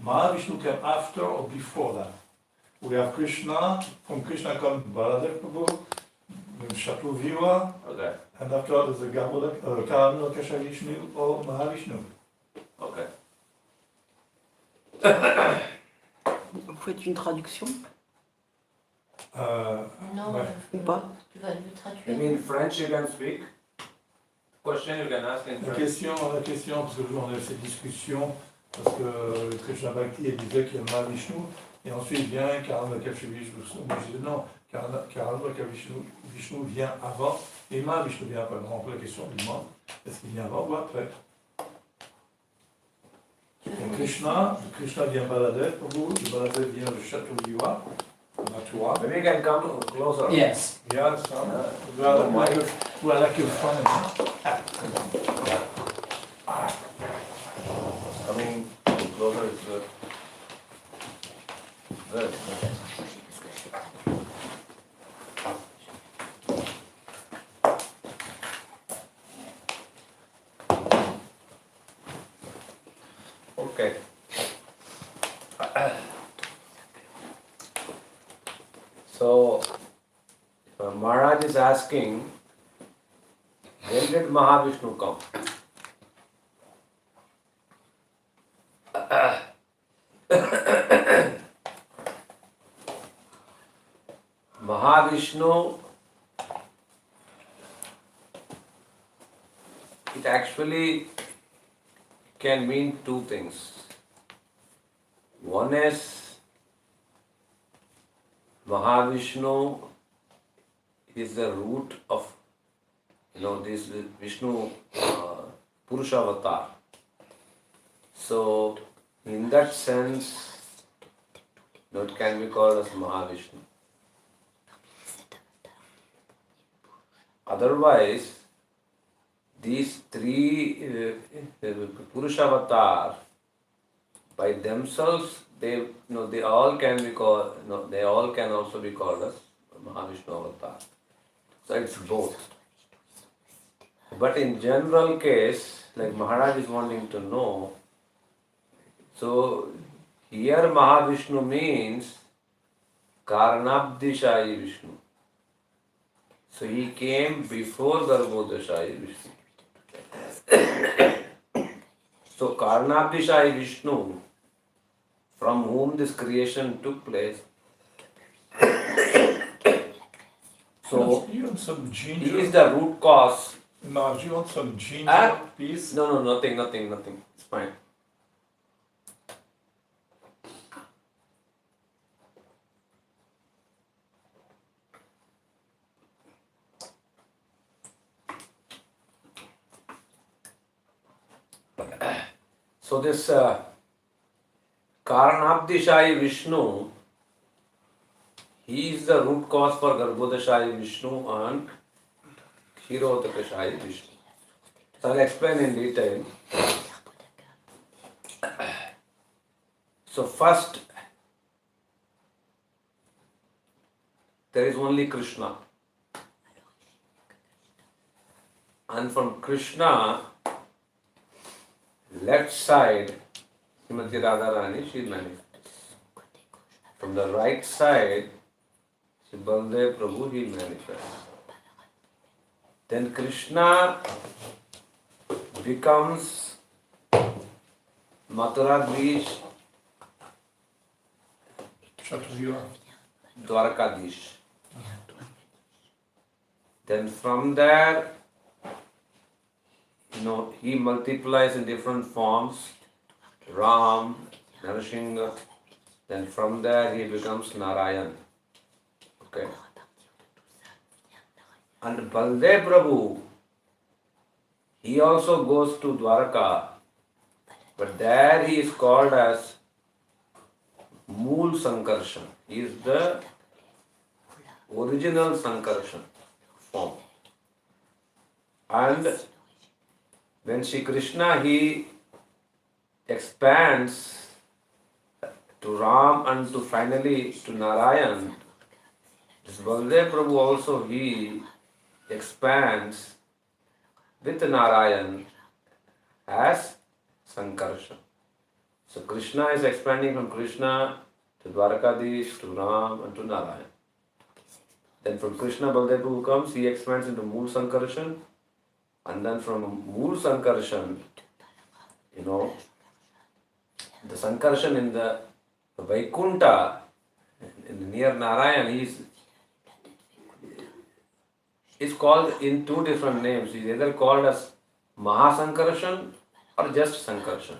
Mahavishnu came after or before that. We have Krishna, from Krishna comes Baladev Prabhu, Chaturvyuha, Okay. and after that is the Karanakasha Vishnu or Mahavishnu. Okay. Vous faites une traduction Non, ouais. ou pas? tu vas le You traduire. mean French you can speak? Question you can ask in La French. question, parce que on a eu cette discussion, parce que Krishna Bhakti il disait qu'il y a Mahavishnu, et ensuite vient Karanakasha Vishnu. Moi je dis non, Karanakasha Vishnu vient avant, et Mahavishnu vient après. Donc la question du demande, est-ce qu'il vient avant ou après? Donc Krishna vient Baladev Prabhu, Baladev vient le Chaturvyuha, Mathura. Maybe you can come closer. Yes. Yes, we are like your friends. Coming closer is good. Good. Okay. So, Maharaj is asking, when did Mahavishnu come? Mahavishnu, it actually can mean two things. One is Mahavishnu is the root of, this Vishnu Purusha avatar. So, in that sense, it can be called as Mahavishnu. Otherwise, these three Purusha avatar, by themselves, they all can be called. They all can also be called as Mahavishnu avatar. So it's both. But in general case, like Maharaj is wanting to know, so here Mahavishnu means Karnabdishayi Vishnu. So he came before Garbhodashayi Vishnu. So Karnabdishayi Vishnu, from whom this creation took place. So you want some he ginger? is the root cause. No, do you want some ginger, please? No, nothing. It's fine. So this Karanabdishayi Vishnu, he is the root cause for Garbhodashayi Vishnu and Kshirodakashayi Vishnu. So I'll explain in detail. So first, there is only Krishna. And from Krishna, left side, Srimati Radharani, she manifests. From the right side, Sri Baldev Prabhu, he manifests. Then Krishna becomes Mathuradish, Chaturvyuha. Dwarkadish. Then from there, he multiplies in different forms, Ram, Narasingha. Then from there he becomes Narayan. Okay. And Baldev Prabhu, he also goes to Dwarka, but there he is called as Mool Sankarshan. He is the original Sankarshan form. And when Shri Krishna, he expands to Ram and to finally to Narayan, this Baldev Prabhu also he expands with Narayan as Sankarshan. So Krishna is expanding from Krishna to Dwarkadish, to Ram and to Narayan. Then from Krishna Baldev who comes, he expands into Mool Sankarshan. And then from Mool Sankarshan, the Sankarshan in the Vaikunta, near Narayan, is called in two different names. He is either called as Mahasankarshan or just Sankarshan.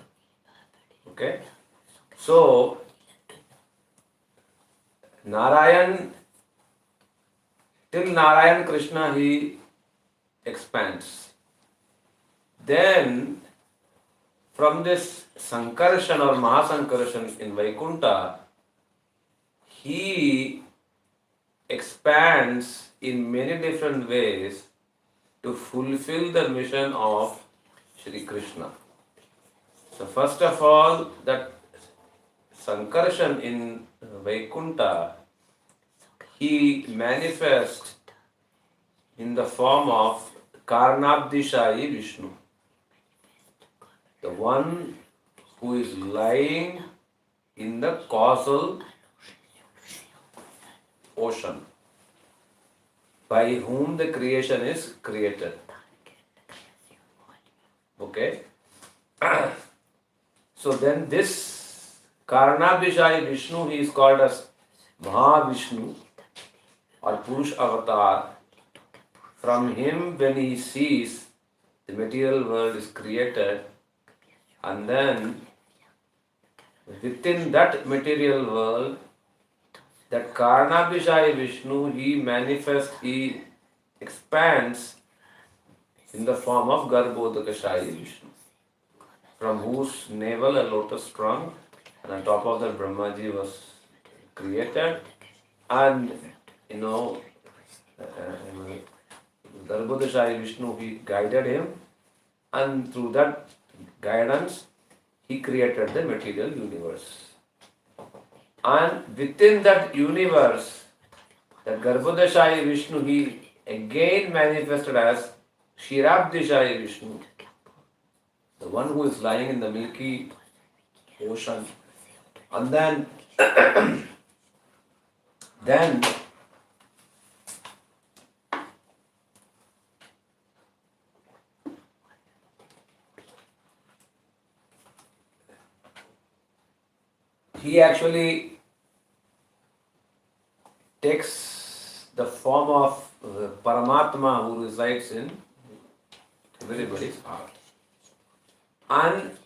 Okay? So, Narayan, till Narayan Krishna, he expands. Then, from this Sankarshan or Mahasankarshan in Vaikunta, he expands in many different ways to fulfill the mission of Shri Krishna. So first of all, that Sankarshan in Vaikunta, he manifests in the form of Karnabdishayi Vishnu, the one who is lying in the causal ocean, by whom the creation is created. Okay? So then this Karnabdishayi Vishnu, he is called as Mahavishnu or Purush Avatar. From him, when he sees the material world is created, and then within that material world, that Karnabdishayi Vishnu, he manifests, he expands in the form of Garbhodakashayi Vishnu, from whose navel a lotus sprung, and on top of that Brahmaji was created, and Garbhodakashayi Vishnu, he guided him, and through that guidance, he created the material universe. And within that universe, that Garbhodakashayi Vishnu, he again manifested as Kshiravdishayi Vishnu, the one who is lying in the milky ocean. And then, he actually takes the form of Paramatma who resides in everybody's heart. And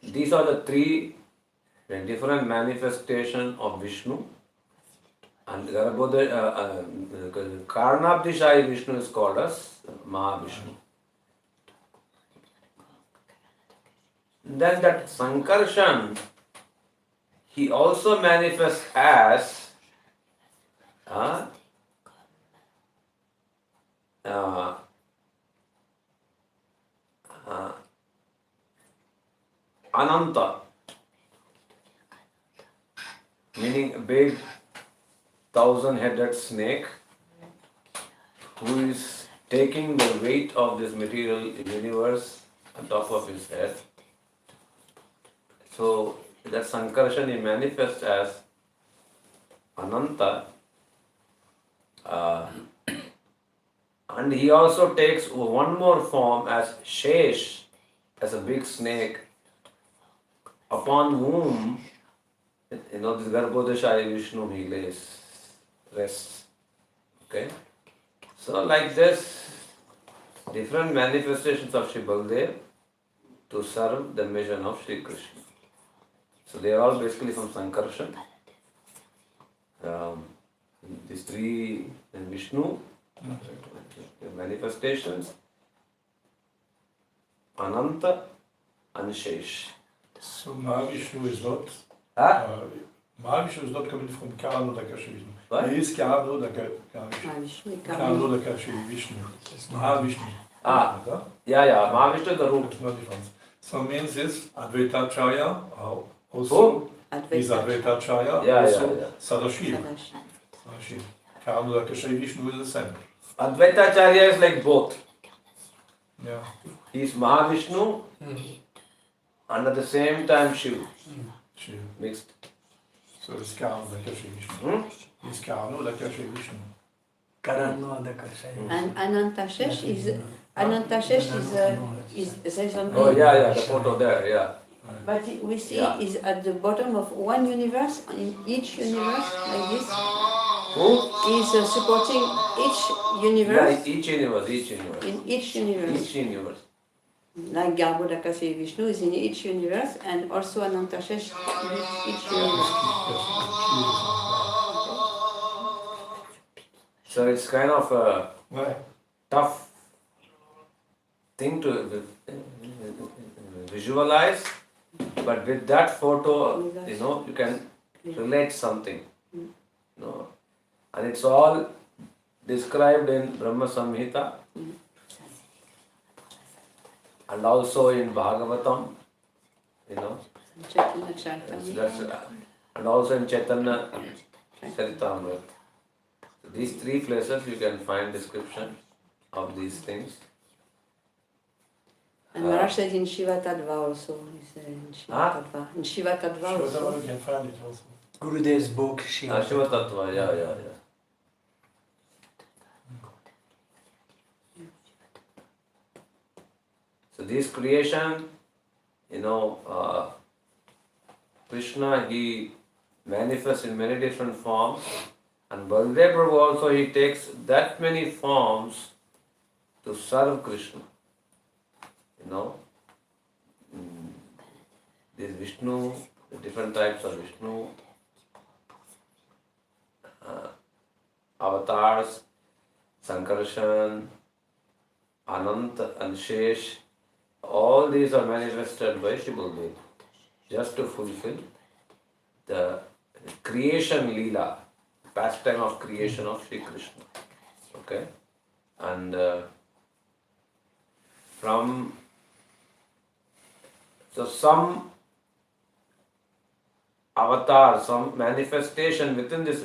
these are the three different manifestations of Vishnu. And Karnabdishayi Vishnu is called as Mahavishnu. Then that Sankarshan, he also manifests as Ananta, meaning a big 1,000-headed snake who is taking the weight of this material universe on top of his head. So that Sankarshan, he manifests as Ananta, and he also takes one more form as Shesh, as a big snake, upon whom this Garbhodakashayi Vishnu, he rests. Okay? So like this, different manifestations of Shri Baldev to serve the mission of Shri Krishna. So they are all basically from Sankarshan. These three, and Vishnu, manifestations, Ananta and Shesh. So Mahavishnu is not. Mahavishnu is not coming from Karnabdishayi Vishnu. What? He is Karnabdishayi Vishnu. It's Mahavishnu. Mahavishnu is the root. There's no difference. So means this Advaitacharya also is Advaitacharya, also Sadashiva. Karnabdishayi Vishnu is the same. Advaitacharya is like both. Yeah. He is Mahavishnu and at the same time Shiv Shiv. mixed. So it's Karno that cache Vishnu. Hmm? It's Karno that cache Vishnu. Karano Adakasha. And Anantashesh is there's an Oh yeah, the photo there, yeah. but we see Yeah. is at the bottom of one universe, in each universe like this. Who? Is supporting each Yeah, universe each universe. in each universe. Each universe. Like Garbhodakasya Vishnu is in each universe, and also Anantashesh in each universe. So it's kind of a Ouais. tough thing to visualize, but with that photo, you can relate something. And it's all described in Brahma Samhita and also in Bhagavatam, Chaitanya Charitamrita. and also in Chaitanya Charitamrita. These three places you can find description of these things. And Maharaj says in Shiva Tattva also. In Shiva Tattva. In Shiva Tattva also. You can find it also. Gurudev's book, Shiva. Shiva Tattva, yeah. So this creation, Krishna, he manifests in many different forms, and Baladev Prabhu also, he takes that many forms to serve Krishna. This Vishnu, the different types of Vishnu, avatars, Sankarshan, Anant and Shesh, all these are manifested by Shri Baladev just to fulfill the creation Leela, pastime of creation of Sri Krishna. Okay? And so some avatar, some manifestation within this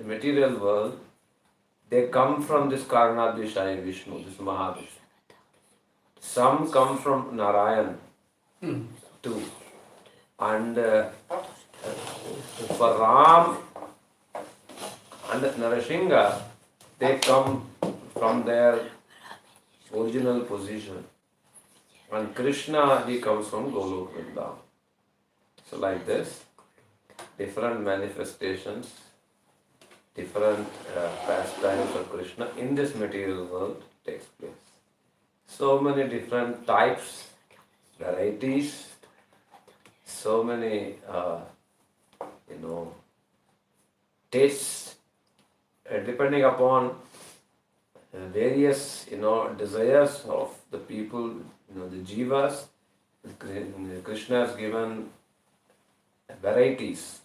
material world, they come from this Karanadvishaya Vishnu, this Mahavishnu. Some come from Narayan too. And for Ram and Narasingha, they come from their original position. And Krishna, he comes from Golok Vrindavan. So like this, different manifestations, different pastimes of Krishna in this material world takes place. So many different types, varieties, so many, tastes, depending upon various, desires of the people, the jivas. Krishna has given varieties,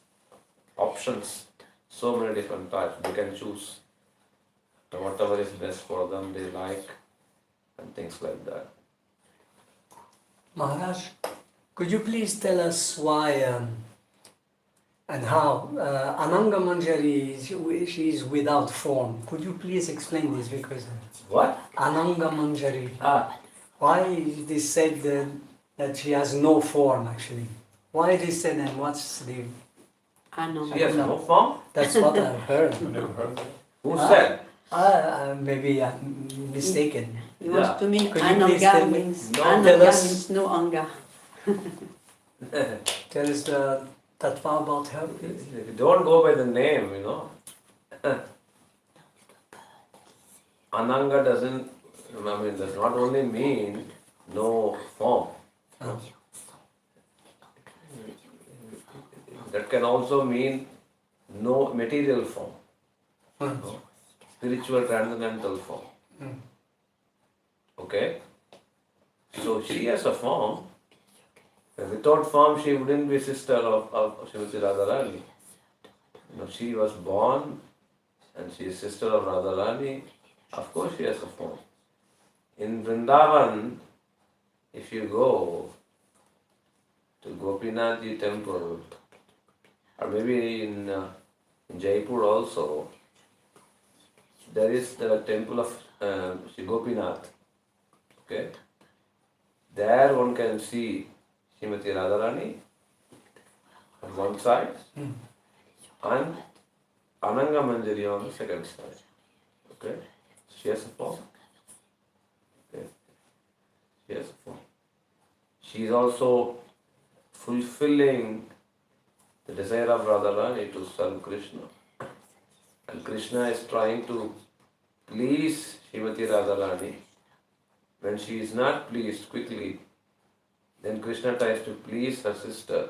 options, so many different types. They can choose whatever is best for them, they like, and things like that. Maharaj, could you please tell us why and how Ananga Manjari she is without form? Could you please explain this? Because What? Ananga Manjari, why it is said that she has no form actually? Why it is said and what's the... She has no form? That's what I've heard. I never heard that. Who said? Maybe I'm mistaken. He wants to mean Could you please tell Ananga me? means, No. Ananga Tell us. means no anga. Tell us the tattva about her, please. Don't go by the name, Ananga does not only mean no form. That can also mean no material form. Spiritual transcendental form. Okay? So she has a form. Without form, she wouldn't be sister of Srimati Radharani. She was born and she is sister of Radharani. Of course, she has a form. In Vrindavan, if you go to Gopinathji temple, or maybe in Jaipur also, there is the temple of Sri Gopinath. Okay? There one can see Srimati Radharani on one side and Ananga Manjari on the second side. Okay? She has a form. Okay? She has a form. She is also fulfilling the desire of Radharani to serve Krishna. And Krishna is trying to please Srimati Radharani. When she is not pleased quickly, then Krishna tries to please her sister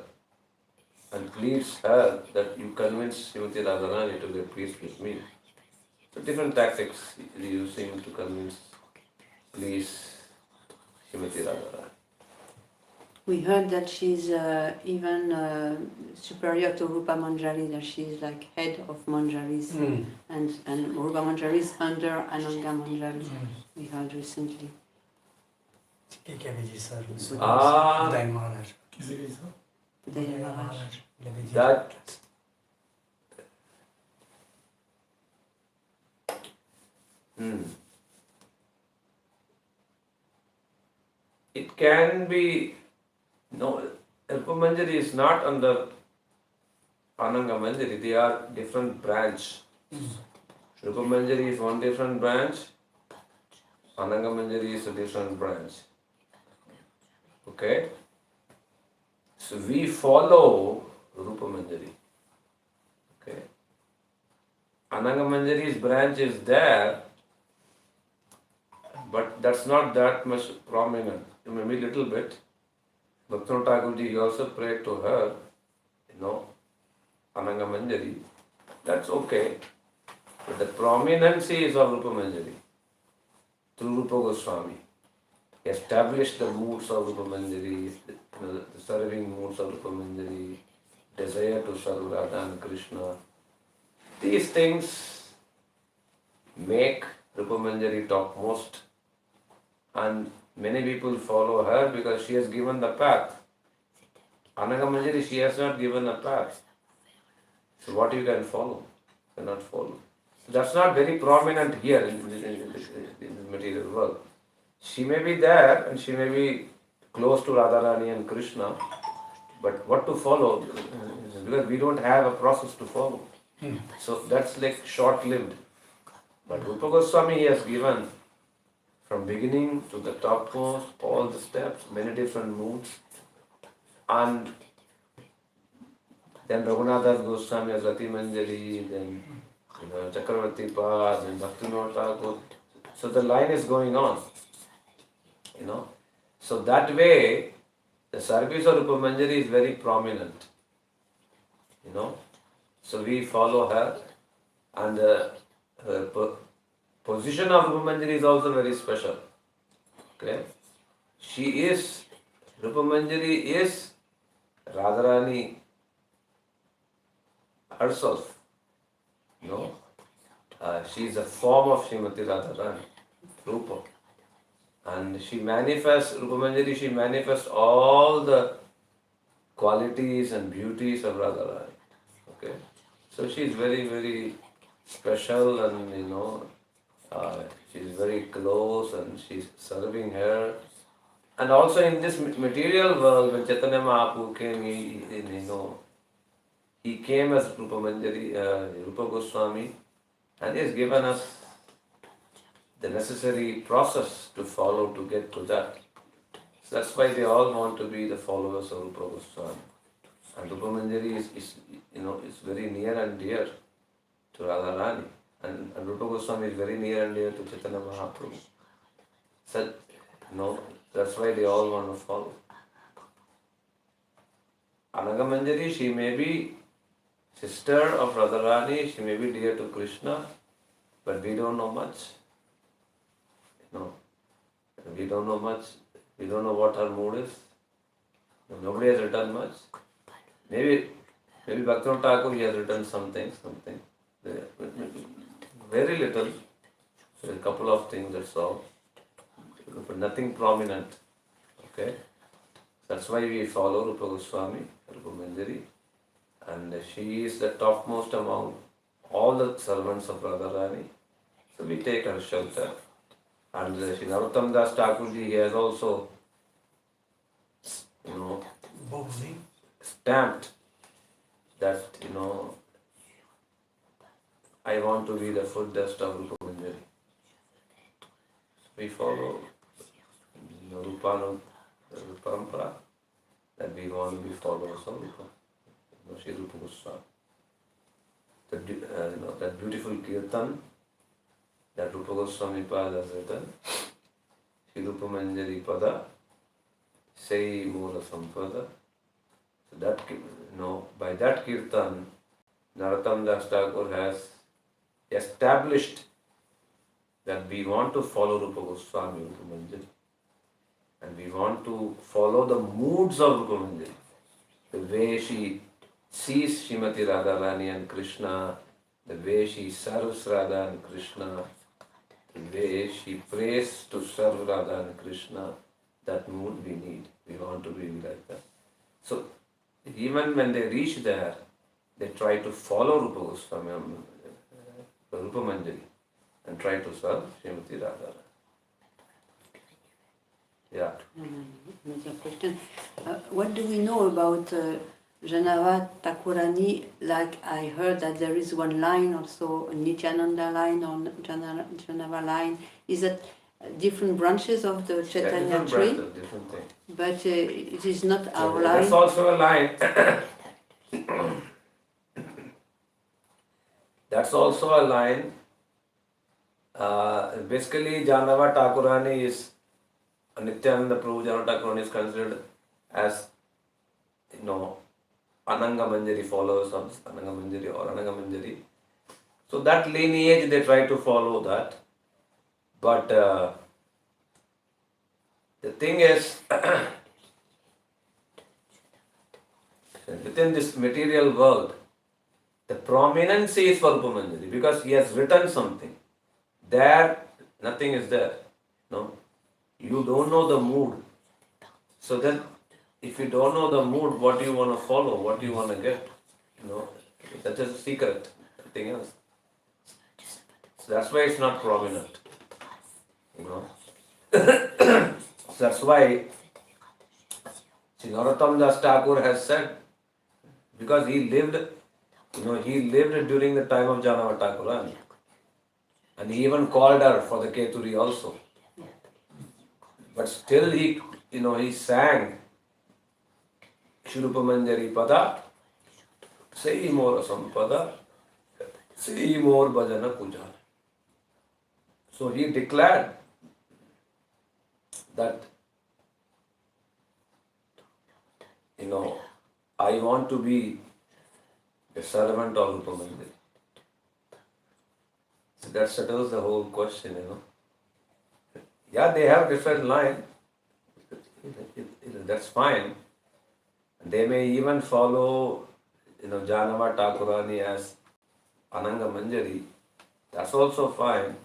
and pleads her that you convince Srimati Radharani to get pleased with me. So different tactics he is using to convince, please Srimati Radharani. We heard that she's even superior to Rupa Manjari, that she's like head of Manjaris, and Rupa Manjari is under Ananga Manjari. We heard recently. Ah. Uday Maharaj. Qui c'est qui dit ça? Uday Maharaj. Il avait dit. That it can be no Rupa Manjari is not under Ananga Manjari, they are different branch. Rupa Manjari is one different branch, Ananga Manjari is a different branch. Okay? So we follow Rupa Manjari. Okay? Ananga Manjari's branch is there, but that's not that much prominent. Maybe little bit. Bhaktivinoda Thakurji, he also prayed to her, Ananga Manjari. That's okay. But the prominency is of Rupa Manjari through Rupa Goswami. He established the moods of Rupa Manjari, the serving moods of Rupa Manjari, desire to serve Radha and Krishna. These things make Rupa Manjari topmost, and many people follow her because she has given the path. Ananga Manjari, she has not given a path. So what you can follow? You cannot follow. So that's not very prominent here in the material world. She may be there and she may be close to Radharani and Krishna, but what to follow? Because we don't have a process to follow. So that's like short-lived. But Rupa Goswami, he has given from beginning to the topmost, all the steps, many different moods. And then Raghunath Goswami as Rati Manjari, then Chakravarti Pad, then Bhaktivinoda Thakur. So the line is going on. So that way, the service of Rupa Manjari is very prominent. So we follow her, and her position of Rupa Manjari is also very special. Okay? Rupa Manjari is Radharani herself. She is a form of Srimati Radharani, Rupa. And she manifests, Rupa Manjari, she manifests all the qualities and beauties of Radharani. Okay? So she is very, very special, and she is very close, and she is serving her. And also in this material world, when Chaitanya Mahaprabhu came, he came as Rupa Manjari, Rupa Goswami, and he has given us the necessary process to follow to get to that. So that's why they all want to be the followers of Rupa Goswami. And Rupa Manjari is very near and dear to Radharani. And Rupa Goswami is very near and dear to Chaitanya Mahaprabhu. So, that's why they all want to follow. Ananga Manjari, she may be sister of Radharani, she may be dear to Krishna, but we don't know much. We don't know much. We don't know what her mood is. Nobody has written much. Maybe Bhaktivinoda Thakur, he has written something. Very little. A couple of things, that's all. But nothing prominent. Okay? That's why we follow Rupa Goswami, Rupa Manjari. And she is the topmost among all the servants of Radharani. So we take her shelter. And Sri Narottam Das Thakurji, he has also, stamped that, I want to be the footsteps of Rupa Manjari. We follow Rupanu Parampara, that we want to be followers of Rupa, Sri Rupa Goswami. That beautiful kirtan that Rupa Goswami Pada has written, Sri Rupa Manjari Pada, Sei Mula Sampada. So that, by that kirtan, Narottam Das Thakur has established that we want to follow Rupa Goswami, Rupa Manjari. And we want to follow the moods of Rupa Manjari. The way she sees Srimati Radharani and Krishna, the way she serves Radha and Krishna, the way she prays to serve Radha and Krishna, that mood we need. We want to be like that. So, even when they reach there, they try to follow Rupa Goswami, Rupa Manjari, and try to serve Srimati Radha. Yeah. Another question. What do we know about Janava Thakurani? Like I heard that there is one line also, a Nityananda line or Janava line. Is that different branches of the Chaitanya different tree? branches, different things. But it is not our line. That's also a line. That's also a line. Basically, Janava Thakurani is Nityananda Prabhu. Janava Thakurani is considered as, Ananga Manjari followers of Ananga Manjari or Ananga Manjari. So that lineage they try to follow that. But the thing is, within this material world, the prominence is for Rupa Manjari because he has written something. There, nothing is there. No, you don't know the mood. So then, if you don't know the mood, what do you want to follow? What do you want to get? That is a secret. Nothing else. So that's why it's not prominent. That's why Sri Narottam Das Thakur has said, because he lived during the time of Janava Thakurani. And he even called her for the Keturi also. But still he sang Shri Rupa Manjari Pada, Sei Mora Sampada, Sei Mor Bhajana Puja. So he declared that, I want to be a servant of Rupa Manjari. So that settles the whole question, Yeah, they have different line. That's fine. They may even follow, Janava Thakurani as Ananga Manjari. That's also fine.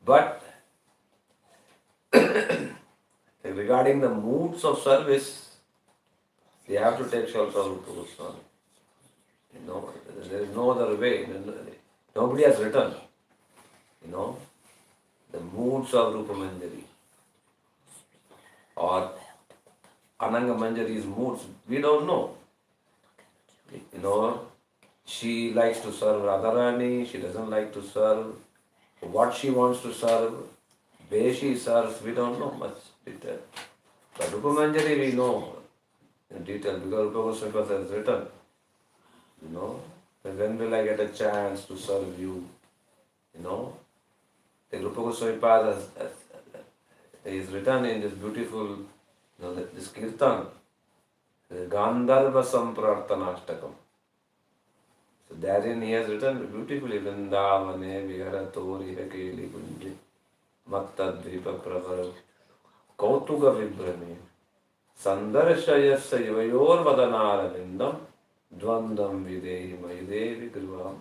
But regarding the moods of service, they have to take shelter of Rupa Goswami. There is no other way. Nobody has written, the moods of Rupa Manjari or Ananga Manjari's moods. We don't know. She likes to serve Radharani, she doesn't like to serve. What she wants to serve, where she serves, we don't know much detail. But Rupa Manjari we know in detail because Rupa Goswami has written. When will I get a chance to serve you? The Rupa Goswami Pada is written in this beautiful, this kirtan, Gandharva Samprartanashtakam. So therein he has written beautifully, Vrindavane Viharatori Hakeli Kunji Mattadvipa Pravar Kautuga Vibrame Sandarshayasya Yuvayor Vadanara Vindam Dvandam Videhi Mayudevi Grivam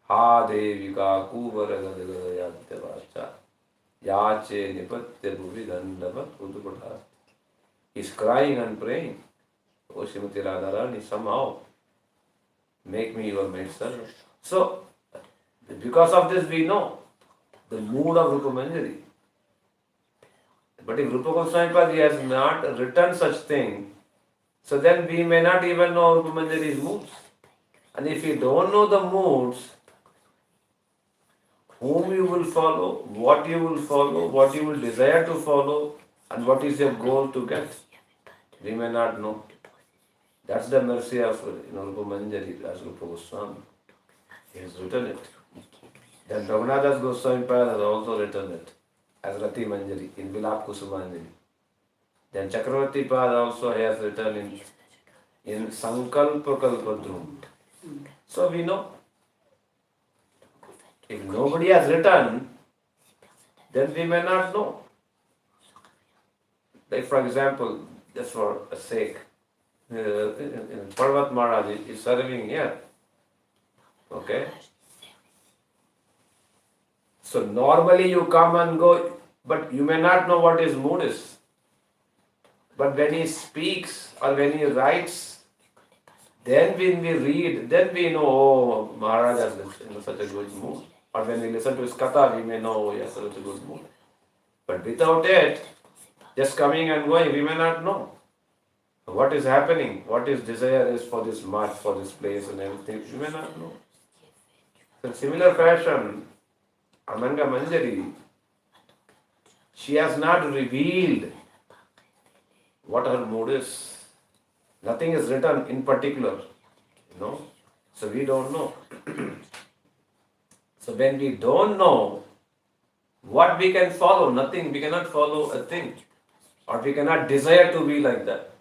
Ha Devika Kubara Gadagada Yatyavacha Yache Nipatya Bhuvi Dandava Udupata. He's crying and praying. O Srimati Radharani, somehow make me your maid servant. So, because of this we know the mood of Rupa Manjari. But if Rupa Goswami Pad has not written such thing, so then we may not even know Rupa Manjari's moods. And if you don't know the moods, whom you will follow, what you will desire to follow, and what is your goal to get, we may not know. That's the mercy of Rupa Manjari, as Rupa Goswami. He has written it. Then Raghunath Goswami Pad has also written it as Rati Manjari in Vilap Kusumanjali. Then Chakravarti Pad also has written in Sankalpa Kalpadrum. So we know. If nobody has written, then we may not know. Like for example, just for a sake, Parvat Maharaj is serving here. Okay? So normally you come and go, but you may not know what his mood is. But when he speaks or when he writes, then when we read, then we know, oh, Maharaj is in such a good mood. Or when we listen to his katha, we may know, oh, he has such a good mood. But without it, just coming and going, we may not know what is happening, what his desire is for this mart, for this place and everything. We may not know. So in similar fashion, Ananga Manjari, she has not revealed what her mood is. Nothing is written in particular, so we don't know. So when we don't know what we can follow, nothing, we cannot follow a thing, or we cannot desire to be like that.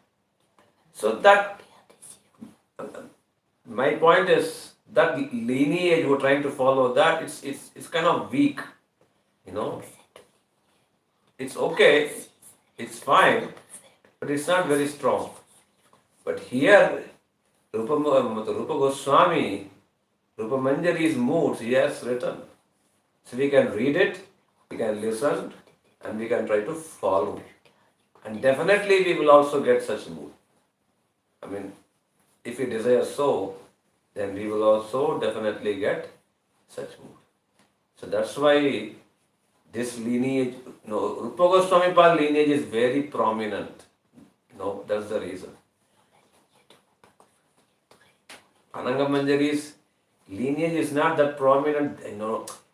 So that, my point is, that lineage we're trying to follow, that it's kind of weak, It's okay, it's fine, but it's not very strong. But here, Rupa Goswami, Rupa Manjari's moods, he has written. So we can read it, we can listen, and we can try to follow. And definitely we will also get such mood. I mean, if we desire so, then we will also definitely get such mood. So that's why this lineage, Rupa Goswami Pad lineage is very prominent. That's the reason. Ananga Manjari's lineage is not that prominent.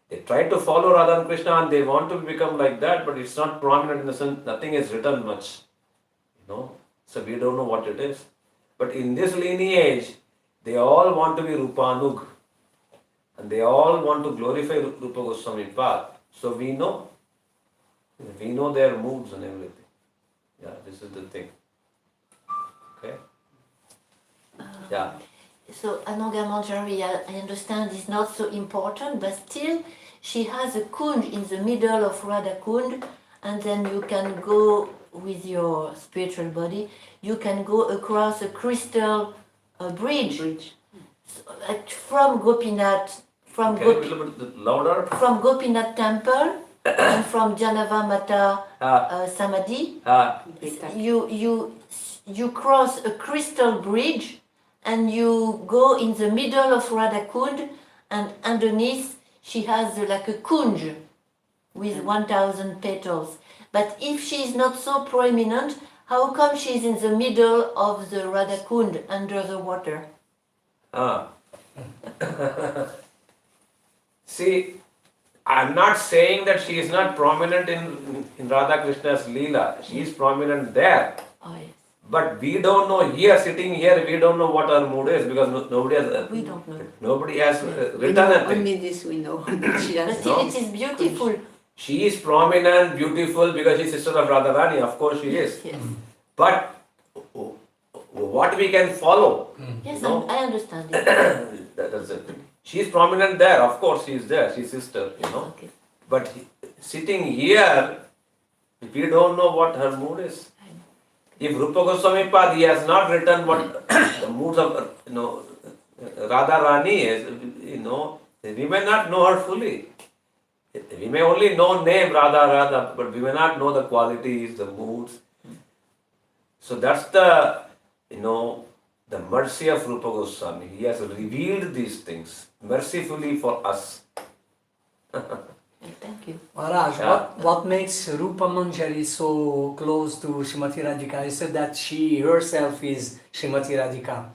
They try to follow Radha and Krishna and they want to become like that, but it's not prominent in the sense nothing is written much. So we don't know what it is. But in this lineage, they all want to be Rupanug. And they all want to glorify Rupa Goswami Pad. So we know their moods and everything. Yeah, this is the thing. Okay? Yeah. So Ananga Manjari, I understand, is not so important, but still she has a kunj in the middle of Radha Kund, and then you can go with your spiritual body, you can go across a crystal bridge. So, from Gopinath, from Can you be a little bit louder? From Gopinath temple and from Janava Mata Samadhi, you cross a crystal bridge and you go in the middle of Radha Kund, and underneath she has like a kunj with 1,000 petals. But if she is not so prominent, how come she is in the middle of the Radha Kund under the water? See, I'm not saying that she is not prominent in Radha Krishna's Leela. She is prominent there. Oh, yes. But we don't know here, sitting here, we don't know what her mood is because nobody has. We don't know. Nobody has written know, anything. only this we know. She has But No. it is beautiful. She is prominent, beautiful because she's sister of Radharani. Of course she is. Yes, But what we can follow? yes, No. I understand it. That's it. She is prominent there. Of course she is there. She's sister. Okay. But sitting here, we don't know what her mood is. If Rupa Goswami Pad, he has not written what the moods of Radha Rani is, we may not know her fully. We may only know name Radha, but we may not know the qualities, the moods. So that's the mercy of Rupa Goswami. He has revealed these things mercifully for us. Thank Okay. Maharaj, Yeah. what makes Rupa Manjari so close to Srimati Radhika? You said that she herself is Srimati Radhika.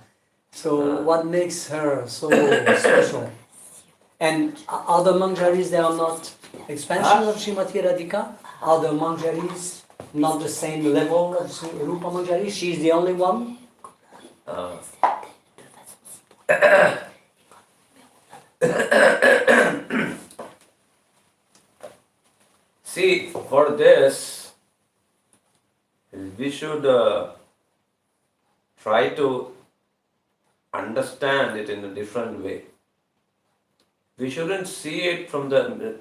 So what makes her so special? And other Manjaris, they are not expansions of Srimati Radhika? Other Manjaris, not the same level of Rupa Manjari? She's the only one? Uh, see, for this, we should try to understand it in a different way. We shouldn't see it from the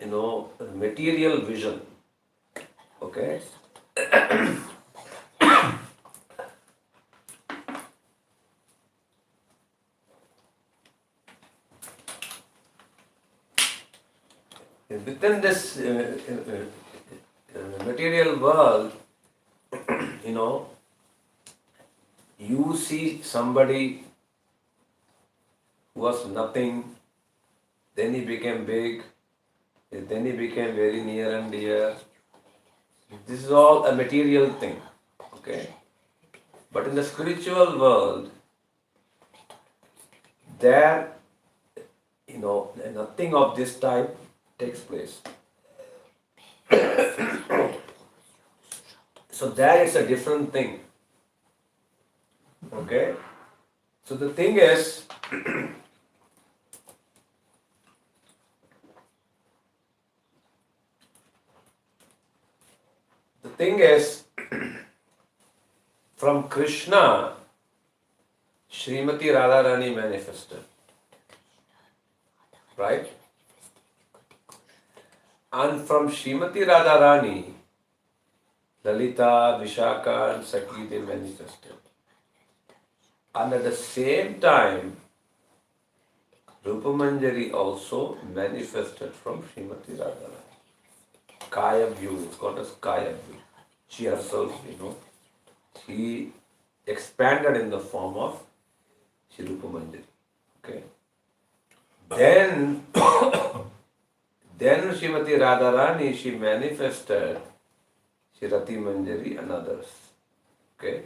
material vision. Okay? Within this material world, you see somebody who was nothing, then he became big, then he became very near and dear. This is all a material thing, okay? But in the spiritual world, there, nothing of this type takes place. So there it's a different thing. Okay? So the thing is, from Krishna, Srimati Radharani manifested. Right? And from Srimati Radharani, Lalita, Vishaka and Sakhi, they manifested. And at the same time, Rupa Manjari also manifested from Srimati Radharani. Kaya view, it's called as Kaya view. She herself, she expanded in the form of Shri Rupa Manjari. Okay. Then Srimati Radharani, she manifested Shri Rati Manjari and others. Okay.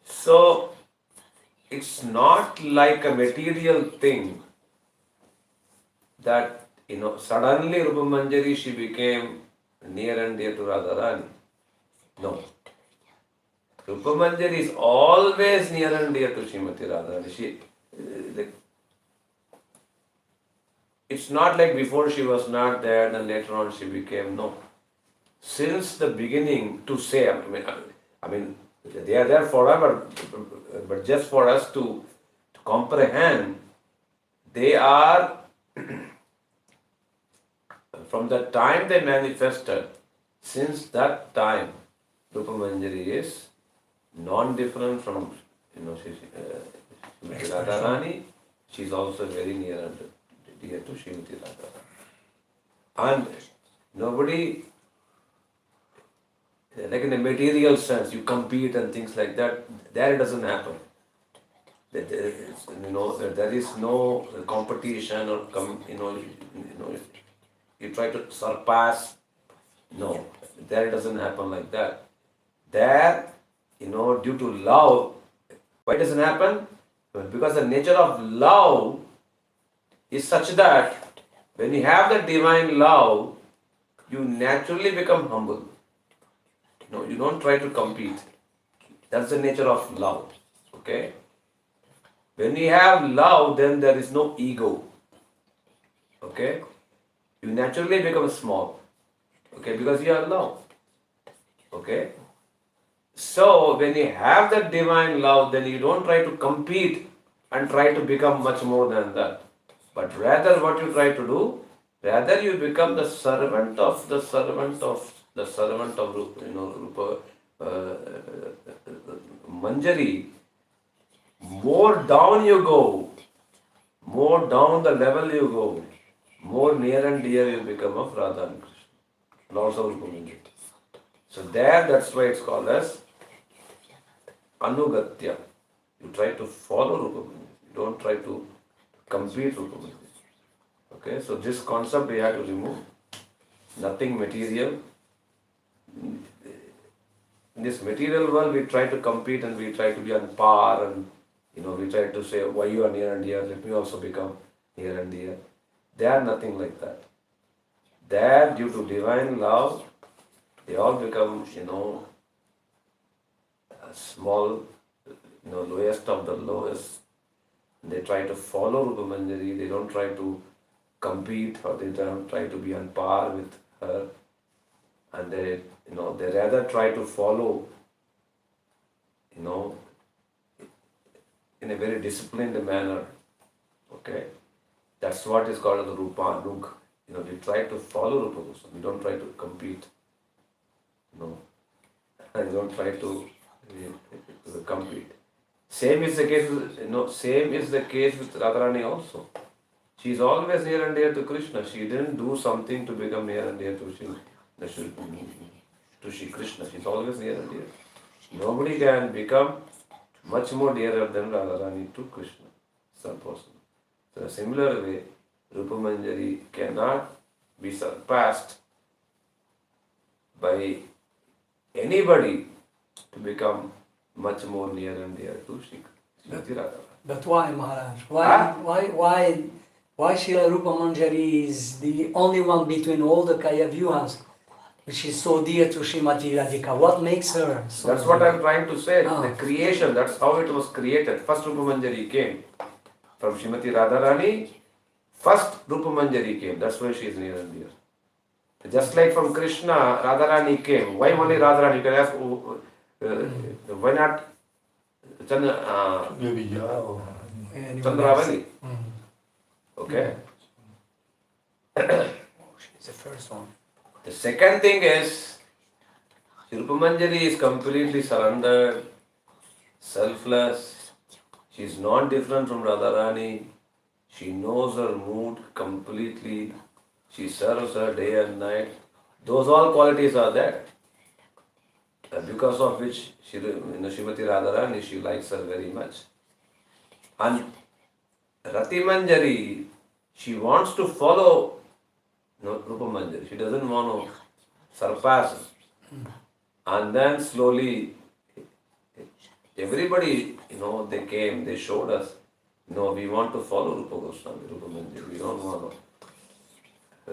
So, it's not like a material thing that, suddenly Rupa Manjari, she became near and dear to Radharani. No. Rupa Manjari is always near and dear to Srimati Radharani. It's not like before she was not there and then later on she became, no. Since the beginning, to say, I mean, they are there forever, but just for us to comprehend, they are, from the time they manifested, since that time, Rupa Manjari is non-different from, Srimati Radharani. She is also very near and dear to Srimati Radharani. And nobody, like in a material sense, you compete and things like that, there it doesn't happen. There is no competition or you try to surpass. No, there it doesn't happen like that. There, due to love, why doesn't happen? Because the nature of love is such that when you have the divine love, you naturally become humble. You don't try to compete. That's the nature of love. Okay? When you have love, then there is no ego. Okay? You naturally become small. Okay? Because you have love. Okay? So, when you have that divine love, then you don't try to compete and try to become much more than that. But rather what you try to do, rather you become the servant of Rupa Manjari. More down you go, more down the level you go, more near and dear you become of Radha and Krishna, Lords of Rupa Manjari. So that's why it's called as Anugatya. You try to follow Rupa Manjari. You don't try to compete Rupa Manjari. Okay, so this concept we have to remove. nothing material. In this material world, we try to compete and we try to be on par, and we try to say, why you are near and dear, let me also become near and dear. They are nothing like that. There, due to divine love, they all become, small, lowest of the lowest. They try to follow Rupa Manjari. They don't try to compete, or they don't try to be on par with her. And they rather try to follow, in a very disciplined manner. Okay? That's what is called the Rupa Anug. We try to follow Rupa Goswami. We don't try to compete. And we don't try to compete. Same is the case with Radharani also. She is always near and dear to Krishna. She didn't do something to become near and dear to Shri Krishna. She is always near and dear. Nobody can become much more dearer than Radharani to Krishna. It's impossible. So in a similar way, Rupa Manjari cannot be surpassed by anybody to become much more near and dear to Srimati Radharani. But why, Maharaj? Why Srila Rupa Manjari is the only one between all the Kaya Vyuhas, which is so dear to Srimati Radhika? What makes her so That's what I'm trying to say. The creation, that's how it was created. First Rupa Manjari came from Srimati Radharani. First Rupa Manjari came. That's why she is near and dear. Just like from Krishna, Radharani came. Why only Radharani? You can ask, why not Chandravali? Okay. She's the first one. The second thing is, Rupa Manjari is completely surrendered, selfless. She is not different from Radharani. She knows her mood completely. She serves her day and night. Those all qualities are there. Because of which Srimati Radharani, she likes her very much. And Rati Manjari, she wants to follow Rupa Manjari. She doesn't want to surpass. And then slowly, everybody, they came, they showed us, we want to follow Rupa Goswami, Rupa Manjari. We don't want to.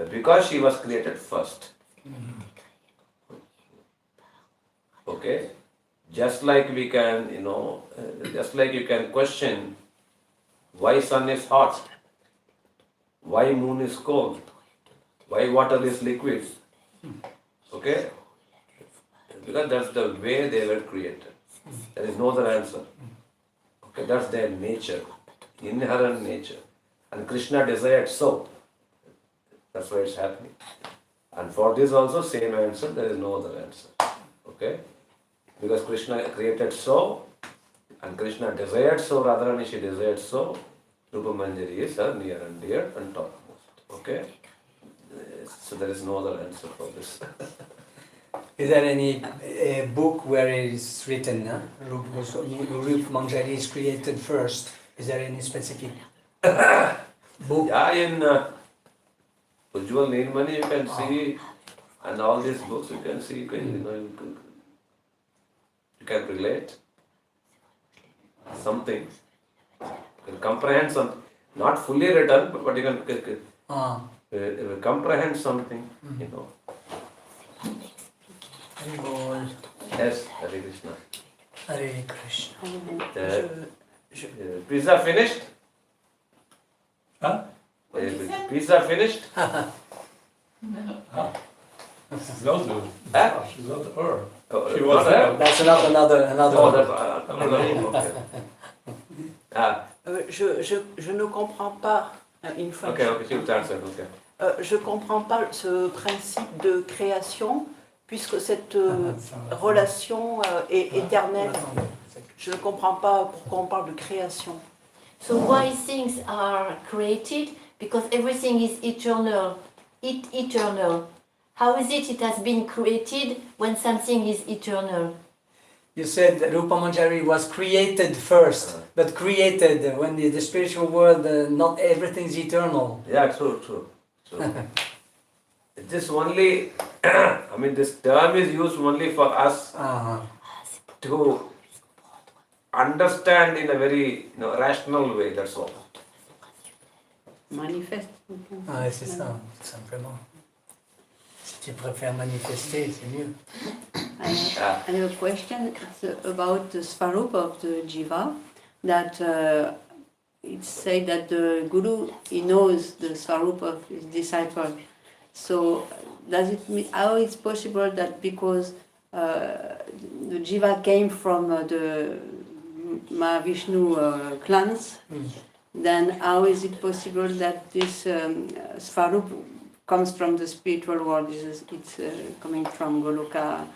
Because she was created first. Okay? Just like we can, just like you can question why sun is hot, why moon is cold, why water is liquid. Okay? Because that's the way they were created. There is no other answer. Okay, that's their nature, inherent nature. And Krishna desired so. That's why it's happening. And for this also same answer, there is no other answer. Okay? Because Krishna created so, and Krishna desired so, Radharani she desired so, Rupa Manjari is her near and dear and topmost. Okay? So there is no other answer for this. Is there any book where it is written, Rupa Manjari is created first? Is there any specific book? Yeah, in Ujjwal Nirmani you can see, and all these books you can see, you can relate something, you can comprehend something, not fully written, but you can comprehend something, Yes, Hare Krishna. Hare Krishna. Pizza finished? Huh? Pizza finished? She's not the she's not her. She Not was her? there. That's another Oh, one. that's another one. Okay. Je ne comprends pas une fois. Okay, she'll answer. Okay. Je ne comprends pas ce principe de création, puisque cette relation est éternelle. Je ne comprends pas pourquoi on parle de création. So why things are created? Because everything is eternal. Eternal. How is it has been created when something is eternal? You said that Rupa Manjari was created first, but created when the spiritual world, not everything is eternal. Yeah, true. this only, I mean, this term is used only for us to understand in a very rational way, that's all. Manifeste. Ah, c'est ça, tout simplement. Si tu préfères manifester, c'est mieux. I have a question. It's about the Svarup of the Jiva. That it's said that the Guru, he knows the Svarup of his disciple. So does it mean, how it's possible that because the Jiva came from the Mahavishnu clans, then how is it possible that this Svarup comes from the spiritual world? It's coming from Goloka,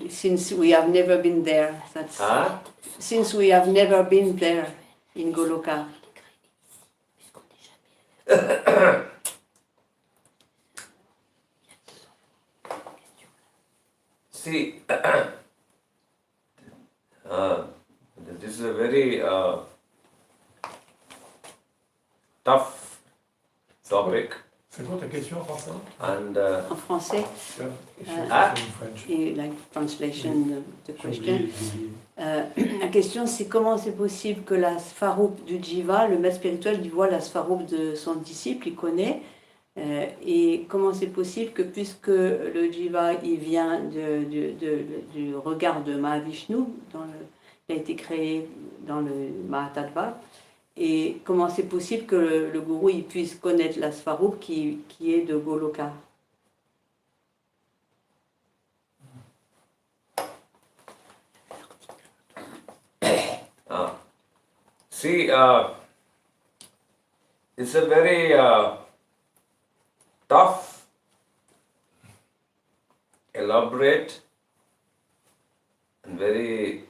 since we have never been there. That's since we have never been there in Goloka. See, this is a very tough topic, C'est quoi ta question en français? and En français, In French. et like translation the J'ai question. oublié, j'ai oublié. La question, c'est comment c'est possible que la Svarup du Jiva, le maître spirituel, il voit la Svarup de son disciple, il connaît, et comment c'est possible que puisque le Jiva, il vient du regard de Mahavishnu, il a été créé dans le Mahatattva, et comment c'est possible que le gourou il puisse connaître la Svarup qui est de Goloka? see, it's a very tough, elaborate, and very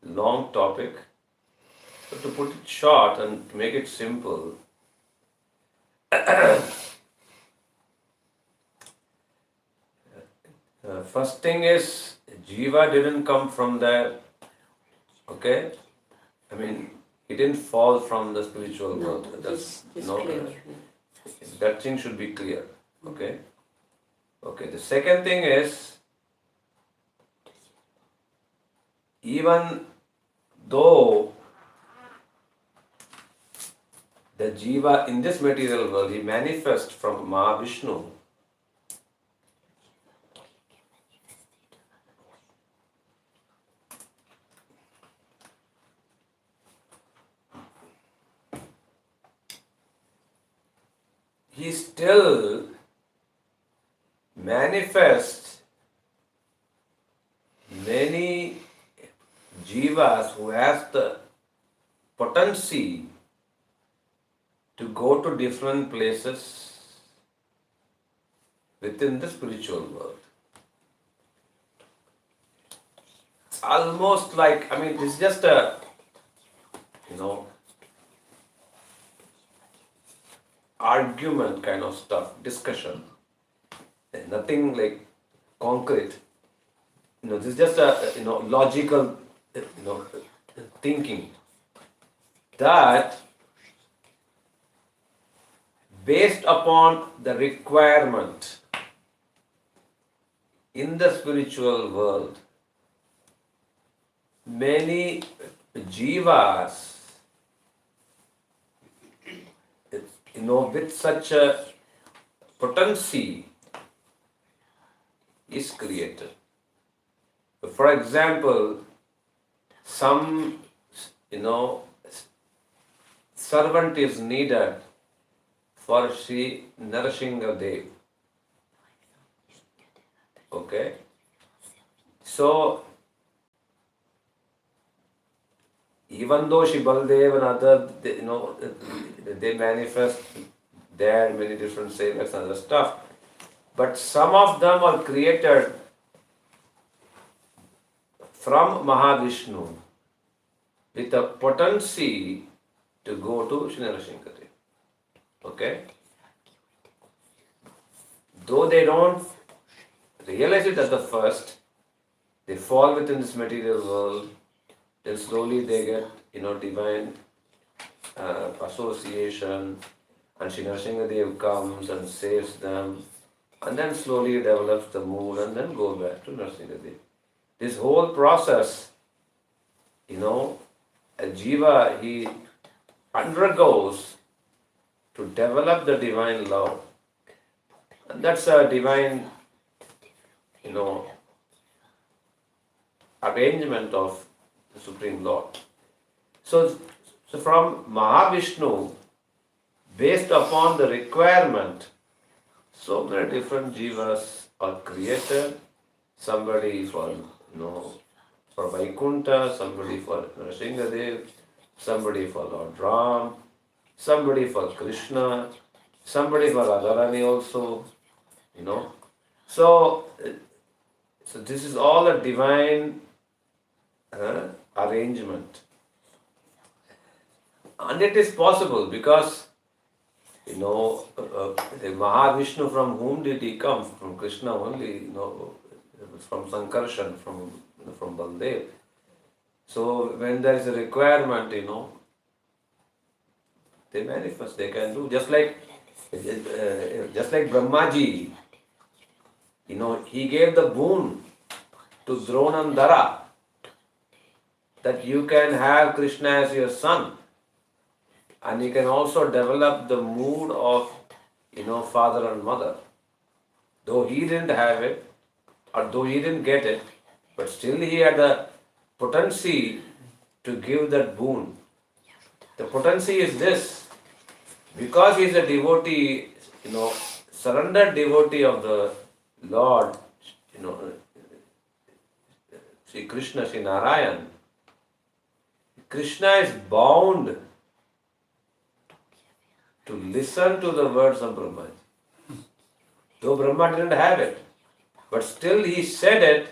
long topic. But to put it short and to make it simple, first thing is, Jiva didn't come from there, okay? I mean, he didn't fall from the spiritual world. That's clear. that thing should be clear, okay? Okay, the second thing is, even though the Jiva in this material world, he manifests from Mahavishnu, he still manifests many jivas who has the potency to go to different places within the spiritual world. It's almost like, I mean, it's just a, argument kind of stuff, discussion. Nothing like concrete. This is just a logical thinking that based upon the requirement in the spiritual world, many jivas with such a potency is created. For example, some servant is needed for Sri Narasimha. Okay? So, even though Shri Baldev and other, they manifest there, many different saviors and other stuff, but some of them are created from Mahavishnu with a potency to go to Shri Narasimha. Okay? Though they don't realize it at the first, they fall within this material world, then slowly they get, divine association, and Sri Nrsimhadev comes and saves them, and then slowly develops the mood and then go back to Nrsimhadev. This whole process, a jiva, he undergoes to develop the divine love. And that's a divine, arrangement of the Supreme Lord. So from Mahavishnu, based upon the requirement, so many different jivas are created. Somebody for Vaikuntha, somebody for Nrsimhadev, somebody for Lord Ram, somebody for Krishna, somebody for Radharani also, So this is all a divine arrangement. And it is possible because, the Mahavishnu, from whom did he come? From Krishna only, from Sankarshan, from Baldev. So when there is a requirement, they manifest, they can do. Just like Brahmaji, he gave the boon to Dronandara that you can have Krishna as your son, and you can also develop the mood of father and mother. Though he didn't have it, or though he didn't get it, but still he had the potency to give that boon. The potency is this: because he is a devotee, surrendered devotee of the Lord, Sri Krishna, Sri Narayan, Krishna is bound to listen to the words of Brahma. Though Brahma didn't have it, but still he said it,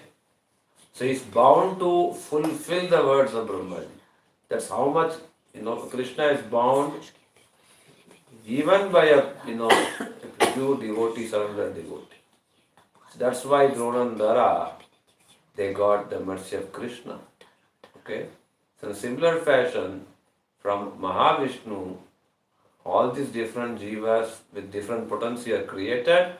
so he is bound to fulfill the words of Brahma. That's how much, Krishna is bound even by a, pure devotee, surrendered devotee. So that's why Dronandara, they got the mercy of Krishna. Okay? So in a similar fashion, from Mahavishnu, all these different jivas with different potency are created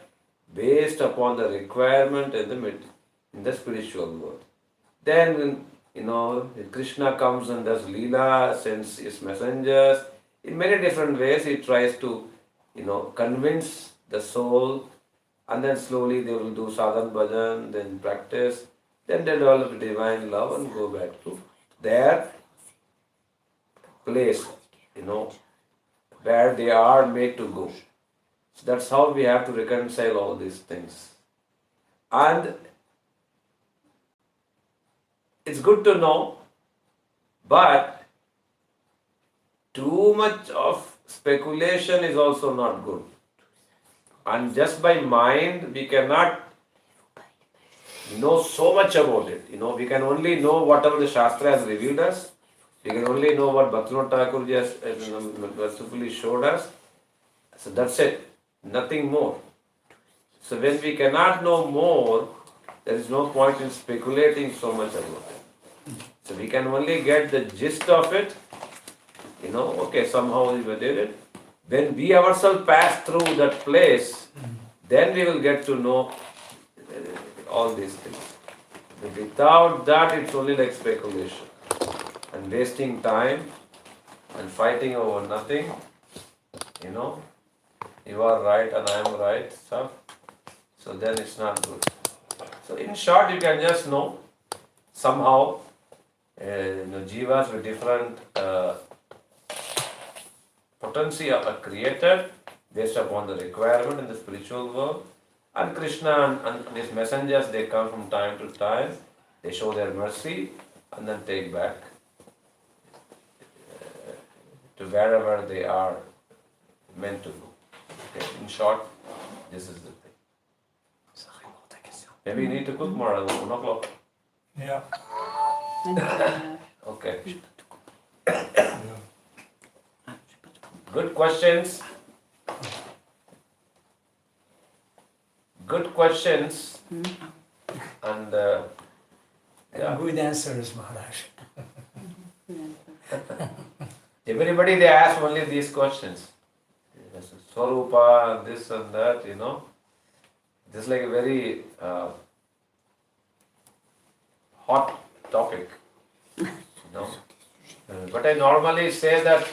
based upon the requirement in the spiritual world. Then, Krishna comes and does Leela, sends his messengers. In many different ways, he tries to, convince the soul, and then slowly they will do sadhan bhajan, then practice, then they develop divine love and go back to their place, where they are made to go. So that's how we have to reconcile all these things. And it's good to know, but too much of speculation is also not good. And just by mind, we cannot know so much about it. We can only know whatever the Shastra has revealed us. We can only know what Bhaktivinoda Thakur has mercifully showed us. So that's it. Nothing more. So when we cannot know more, there is no point in speculating so much about it. So we can only get the gist of it. Okay, somehow we did it. When we ourselves pass through that place, then we will get to know all these things. But without that, it's only like speculation and wasting time and fighting over nothing. You are right and I am right stuff. So then it's not good. So in short, you can just know somehow jivas with different potency are created based upon the requirement in the spiritual world. And Krishna and his messengers, they come from time to time, they show their mercy and then take back to wherever they are meant to go. Okay. In short, this is the thing. Maybe you need to cook more at 1 o'clock. Yeah. Okay. Good questions. Good questions. And yeah. Good answers, Maharaj. Everybody, they ask only these questions. Swarupa, this and that, This is like a very hot topic, But I normally say that,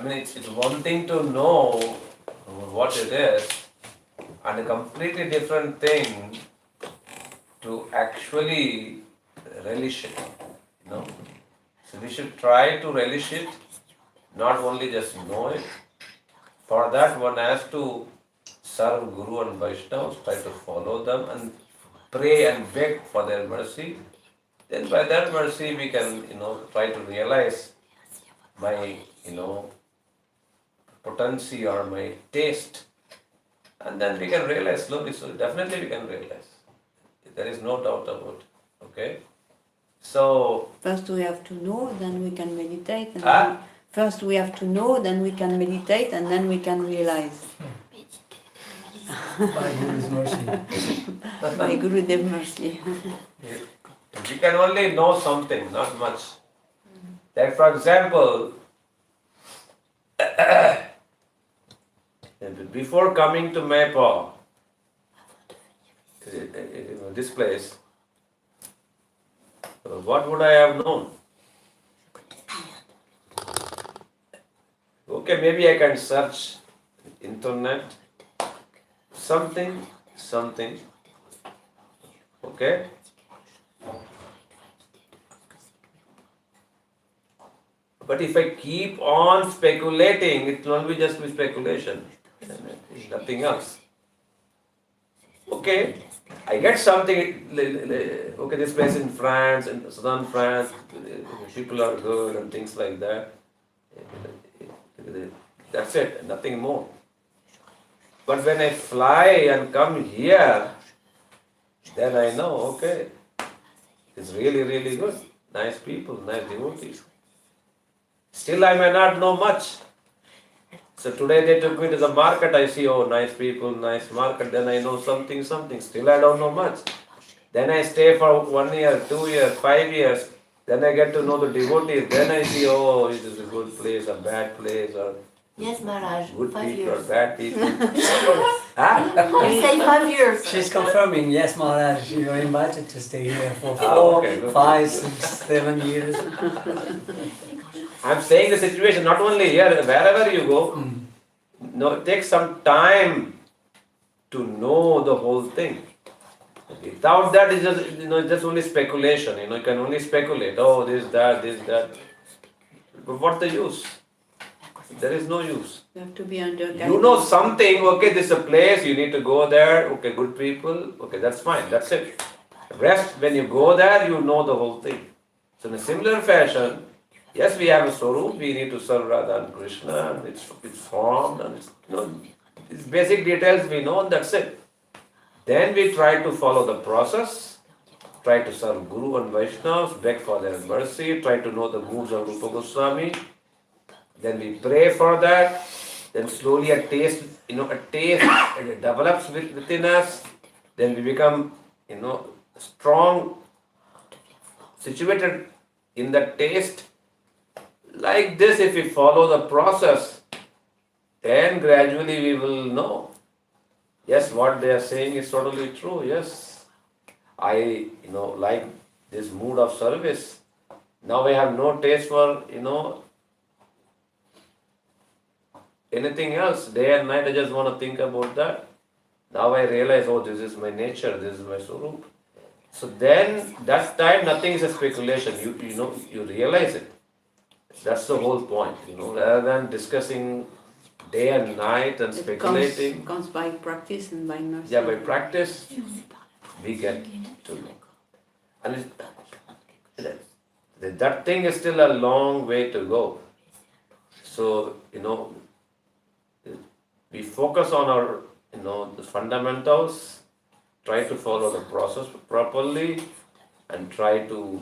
it's one thing to know what it is, and a completely different thing to actually relish it, So we should try to relish it, not only just know it. For that, one has to serve Guru and Vaishnavas, try to follow them and pray and beg for their mercy. Then by that mercy we can, try to realize my, potency or my taste. And then we can realize slowly, so definitely we can realize. There is no doubt about it. Okay? So First we have to know, then we can meditate. And Ah? then, first we have to know, then we can meditate, and then we can realize. By Guru's mercy. By Guru Dev mercy. we can only know something, not much. Like for example, before coming to Mirepoix, this place, what would I have known? Okay, maybe I can search internet, something, okay? But if I keep on speculating, it will only just be speculation, nothing else. Okay, I get something, okay, this place in France, in southern France, people are good and things like that. That's it, nothing more. But when I fly and come here, then I know, okay, it's really, really good. Nice people, nice devotees. Still I may not know much. So today they took me to the market, I see, oh, nice people, nice market, then I know something. Still I don't know much. Then I stay for 1 year, 2 years, 5 years. Then I get to know the devotees. Then I see, oh, it is a good place, a bad place, or Yes, Maharaj, good 5 people or years. bad people. You say 5 years. She's confirming, yes, Maharaj, you're invited to stay here for Ah, 4, okay, good. 5, 6, 7 years. I'm saying the situation not only here, wherever you go, it takes some time to know the whole thing. Without that, it's just, it's just only speculation. You can only speculate. Oh, this, that. But what's the use? There is no use. You have to be under guidance. You know something, okay, this is a place, you need to go there, okay, good people, okay, that's fine, that's it. Rest, when you go there, you know the whole thing. So in a similar fashion, yes, we have a Swarup, we need to serve Radha and Krishna, and it's formed, and it's basic details we know, and that's it. Then we try to follow the process, try to serve Guru and Vaishnavas, beg for their mercy, try to know the moods of Rupa Goswami. Then we pray for that. Then slowly a taste develops within us. Then we become, strong, situated in the taste. Like this, if we follow the process, then gradually we will know. Yes, what they are saying is totally true. Yes, I, like this mood of service. Now I have no taste for, anything else. Day and night I just want to think about that. Now I realize, oh, this is my nature, this is my Swarup. So then, that time nothing is a speculation. You realize it. That's the whole point, rather than discussing day and night and speculating. It comes by practice and by mercy. Yeah, by practice, we get to know. And that thing is still a long way to go. So, we focus on our, the fundamentals, try to follow the process properly, and try to,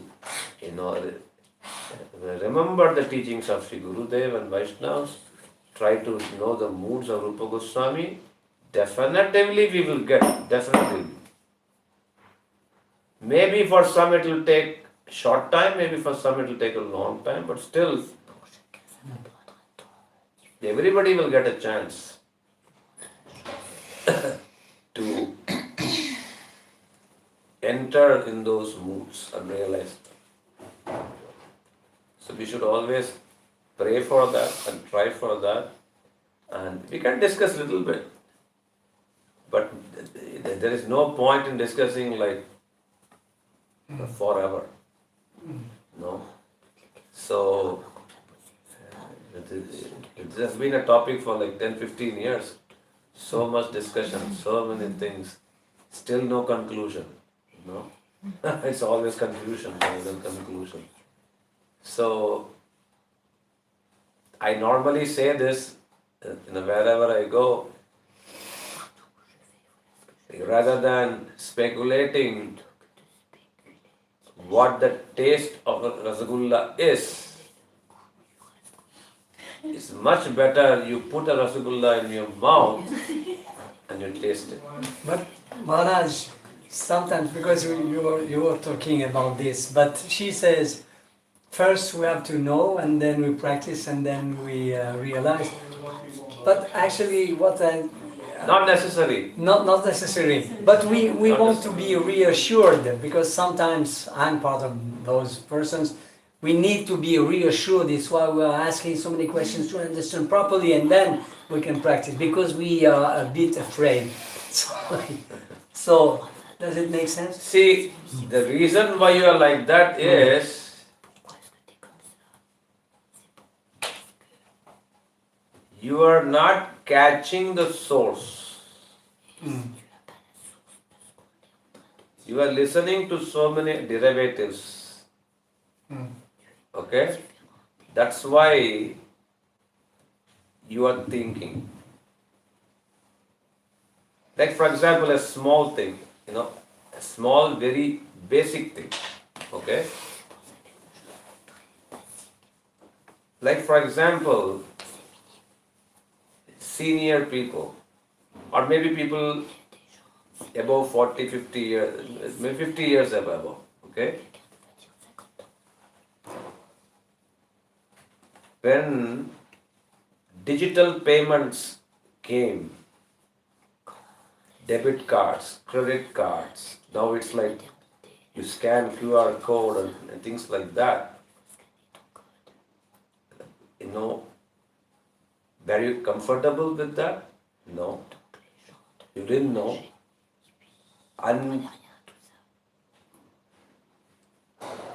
remember the teachings of Sri Gurudev and Vaishnavas, try to know the moods of Rupa Goswami. Definitively we will get, definitely. Maybe for some it will take short time, maybe for some it will take a long time, but still, everybody will get a chance to enter in those moods and realize. So we should always pray for that and try for that. And we can discuss a little bit. But there is no point in discussing like forever. No. So it has been a topic for like 10-15 years. So much discussion, so many things. Still no conclusion. No. It's always confusion rather than conclusion. So I normally say this wherever I go, rather than speculating what the taste of a Rasagulla is, it's much better you put a Rasagulla in your mouth and you taste it. But Maharaj, sometimes, because you were talking about this, but she says, first we have to know, and then we practice, and then we realize. But actually, Not necessary. not necessary. But we want to be reassured, because sometimes I'm part of those persons. We need to be reassured. It's why we are asking so many questions to understand properly, and then we can practice, because we are a bit afraid. So does it make sense? See, the reason why you are like that is you are not catching the source. You are listening to so many derivatives. Okay? That's why you are thinking. Like, for example, a small thing, a small, very basic thing. Okay? Like, for example, senior people, or maybe people above 40, 50 years, maybe 50 years above, okay? When digital payments came, debit cards, credit cards, now it's like you scan QR code and things like that. Were you comfortable with that? No. You didn't know. And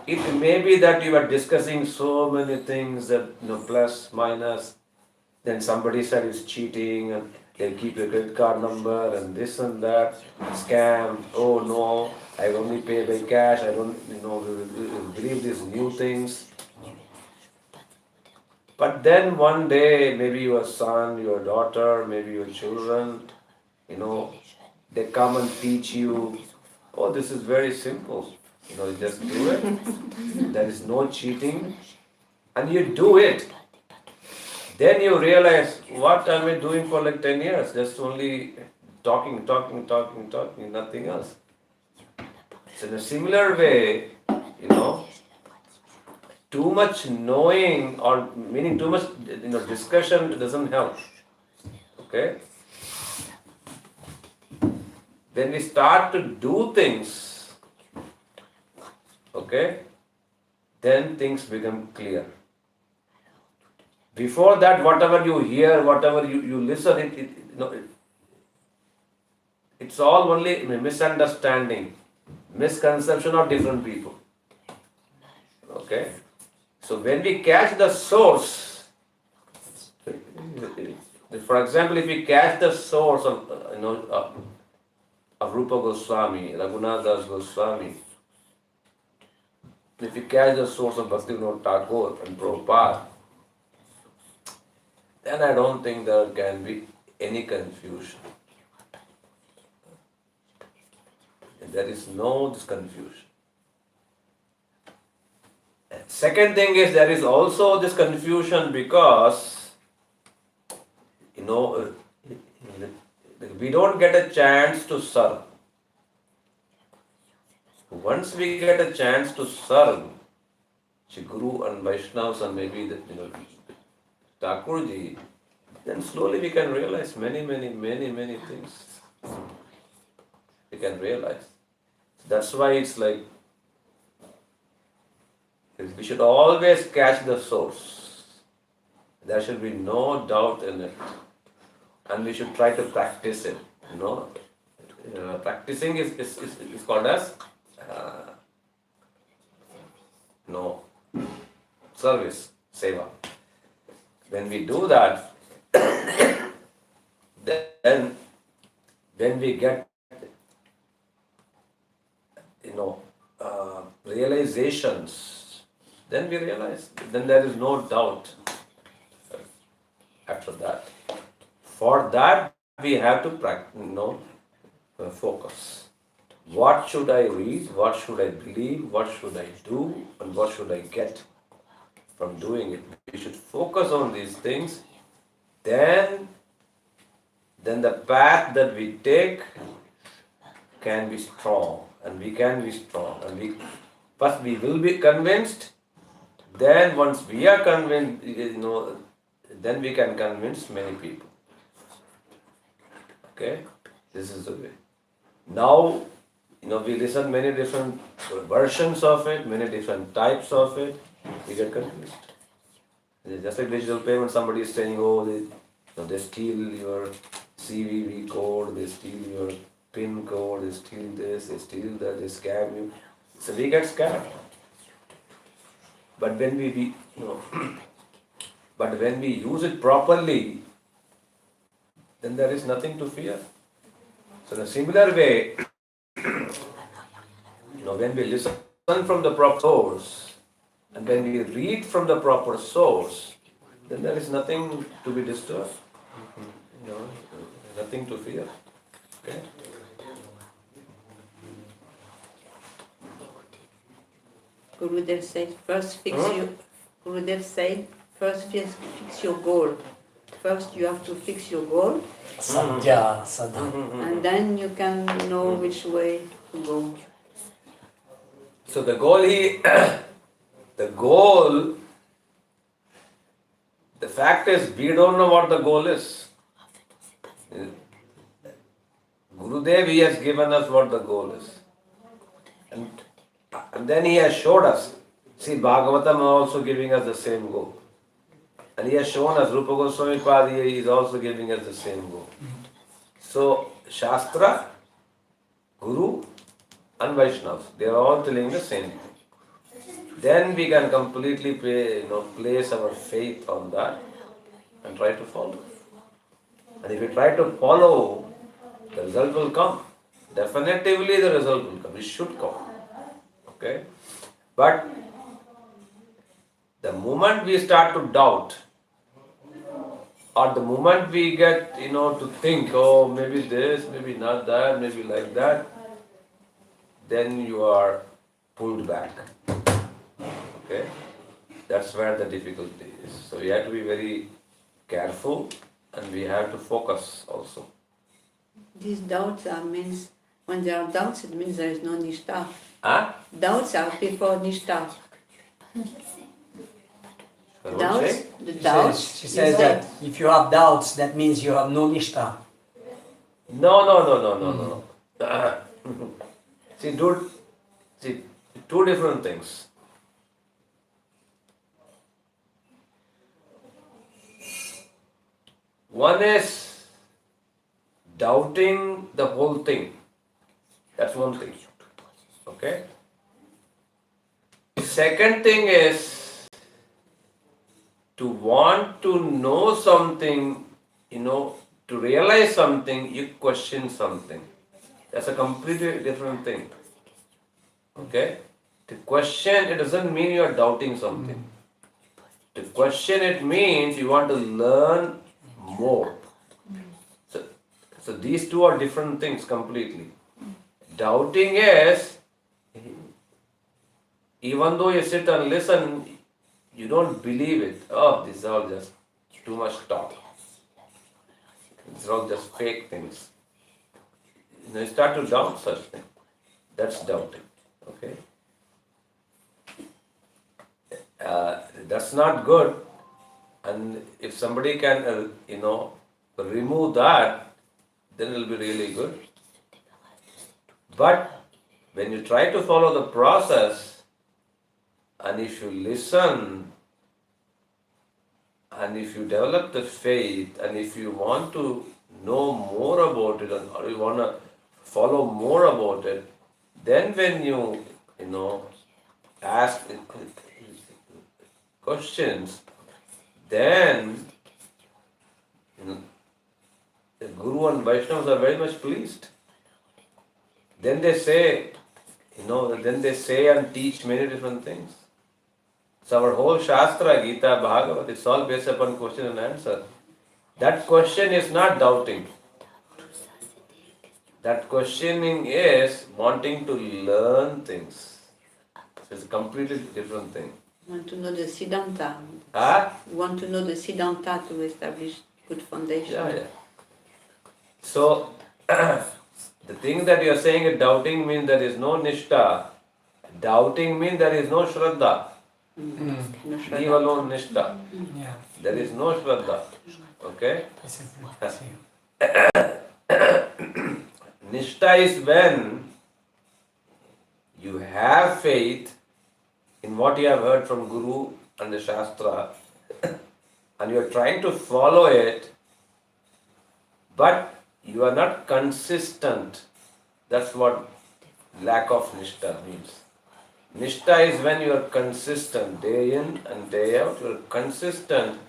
it may be that you were discussing so many things that, plus, minus, then somebody said it's cheating and they'll keep your credit card number and this and that, scam, oh no, I only pay by cash, I don't, believe these new things. But then one day, maybe your son, your daughter, maybe your children, they come and teach you, oh, this is very simple. You just do it. There is no cheating. And you do it. Then you realize, what am I doing for like 10 years? Just only talking, nothing else. So in a similar way, too much knowing or meaning too much discussion doesn't help. Okay? When we start to do things, okay, then things become clear. Before that, whatever you hear, whatever you listen, it's all only misunderstanding, misconception of different people. Okay? So when we catch the source, for example, if we catch the source of Rupa Goswami, Raghunath Das Goswami, if we catch the source of Bhaktivinoda Thakur and Prabhupada, then I don't think there can be any confusion. There is no confusion. Second thing is, there is also this confusion because, we don't get a chance to serve. Once we get a chance to serve, Guru and Vaishnavas and maybe Thakurji, then slowly we can realize many things. We can realize. That's why it's like we should always catch the source. There should be no doubt in it. And we should try to practice it. You know, practicing is called as service, seva. When we do that, then when we get realizations, then we realize, then there is no doubt after that. For that, we have to focus. What should I read? What should I believe? What should I do? And what should I get from doing it? We should focus on these things. Then the path that we take can be strong, and we can be strong. And first we will be convinced. Then once we are convinced, then we can convince many people. Okay, this is the way. Now, we listen many different versions of it, many different types of it. We get confused. Just like digital payment, somebody is saying, they steal your CVV code, they steal your PIN code, they steal this, they steal that, they scam you. So we get scammed. But when we use it properly, then there is nothing to fear. So in a similar way, when we listen from the proper source, and when we read from the proper source, then there is nothing to be disturbed. Nothing to fear. Okay? Gurudev said, first fix your goal. First you have to fix your goal, Sadhya. and then you can know which way to go. So the fact is, we don't know what the goal is. Gurudev, he has given us what the goal is. And then he has showed us. See, Bhagavatam also giving us the same goal. And he has shown us, Rupa Goswami Padi is also giving us the same goal. So, Shastra, Guru and Vaishnavas, they are all telling the same thing. Then we can completely place our faith on that and try to follow. And if we try to follow, the result will come. Definitively the result will come. It should come. Okay? But the moment we start to doubt, or the moment we get, to think, maybe this, maybe not that, maybe like that, then you are pulled back. Okay? That's where the difficulty is. So we have to be very careful, and we have to focus also. These doubts means, when there are doubts, it means there is no nishta. Huh? Doubts are before nishta. She says that if you have doubts, that means you have no nishta. No. See, two different things. One is doubting the whole thing. That's one thing. Okay? Second thing is to want to know something, to realize something, you question something. That's a completely different thing. Okay? To question, it doesn't mean you are doubting something. To question, it means you want to learn more. So these two are different things completely. Doubting is, even though you sit and listen, you don't believe it. This is all just too much talk. It's all just fake things. You start to doubt such things. That's doubting. Okay? That's not good. And if somebody can, remove that, then it will be really good. But when you try to follow the process, and if you listen, and if you develop the faith, and if you want to know more about it, or you want to follow more about it, then when you ask questions, then the Guru and Vaishnavas are very much pleased. Then they say, and teach many different things. So our whole Shastra, Gita, Bhagavad, it's all based upon question and answer. That question is not doubting. That questioning is wanting to learn things. It's a completely different thing. Want to know the Siddhanta. Huh? Want to know the Siddhanta to establish good foundation. Yeah. So, the thing that you are saying is doubting means there is no Nishtha. Doubting means there is no Shraddha. No Shraddha. Leave alone Nishtha. Yeah. There is no Shraddha. Okay? Nishtha is when you have faith in what you have heard from Guru and the Shastra and you are trying to follow it, but you are not consistent. That's what lack of Nishtha means. Nishtha is when you are consistent, day in and day out, you are consistent,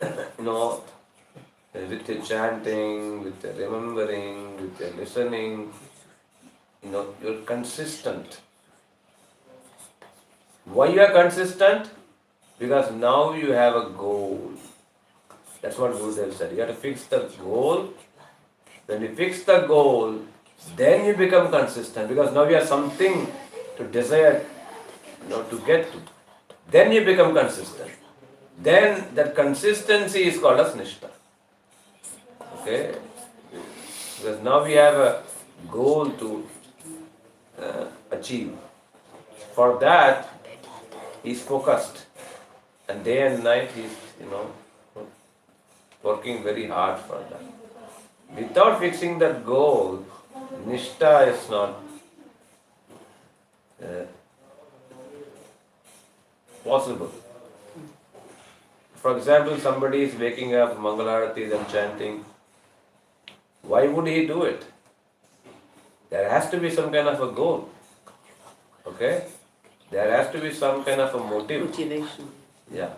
with your chanting, with your remembering, with your listening, you're consistent. Why you are consistent? Because now you have a goal. That's what Gurudev said. You have to fix the goal. When you fix the goal, then you become consistent. Because now you have something to desire, to get to. Then you become consistent. Then that consistency is called as Nishtha. Okay? Because now we have a goal to achieve. For that, he's focused. And day and night he's, working very hard for that. Without fixing that goal, Nishtha is not possible. For example, somebody is waking up, Mangalarati and chanting. Why would he do it? There has to be some kind of a goal. Okay? There has to be some kind of a motive. Motivation. Yeah.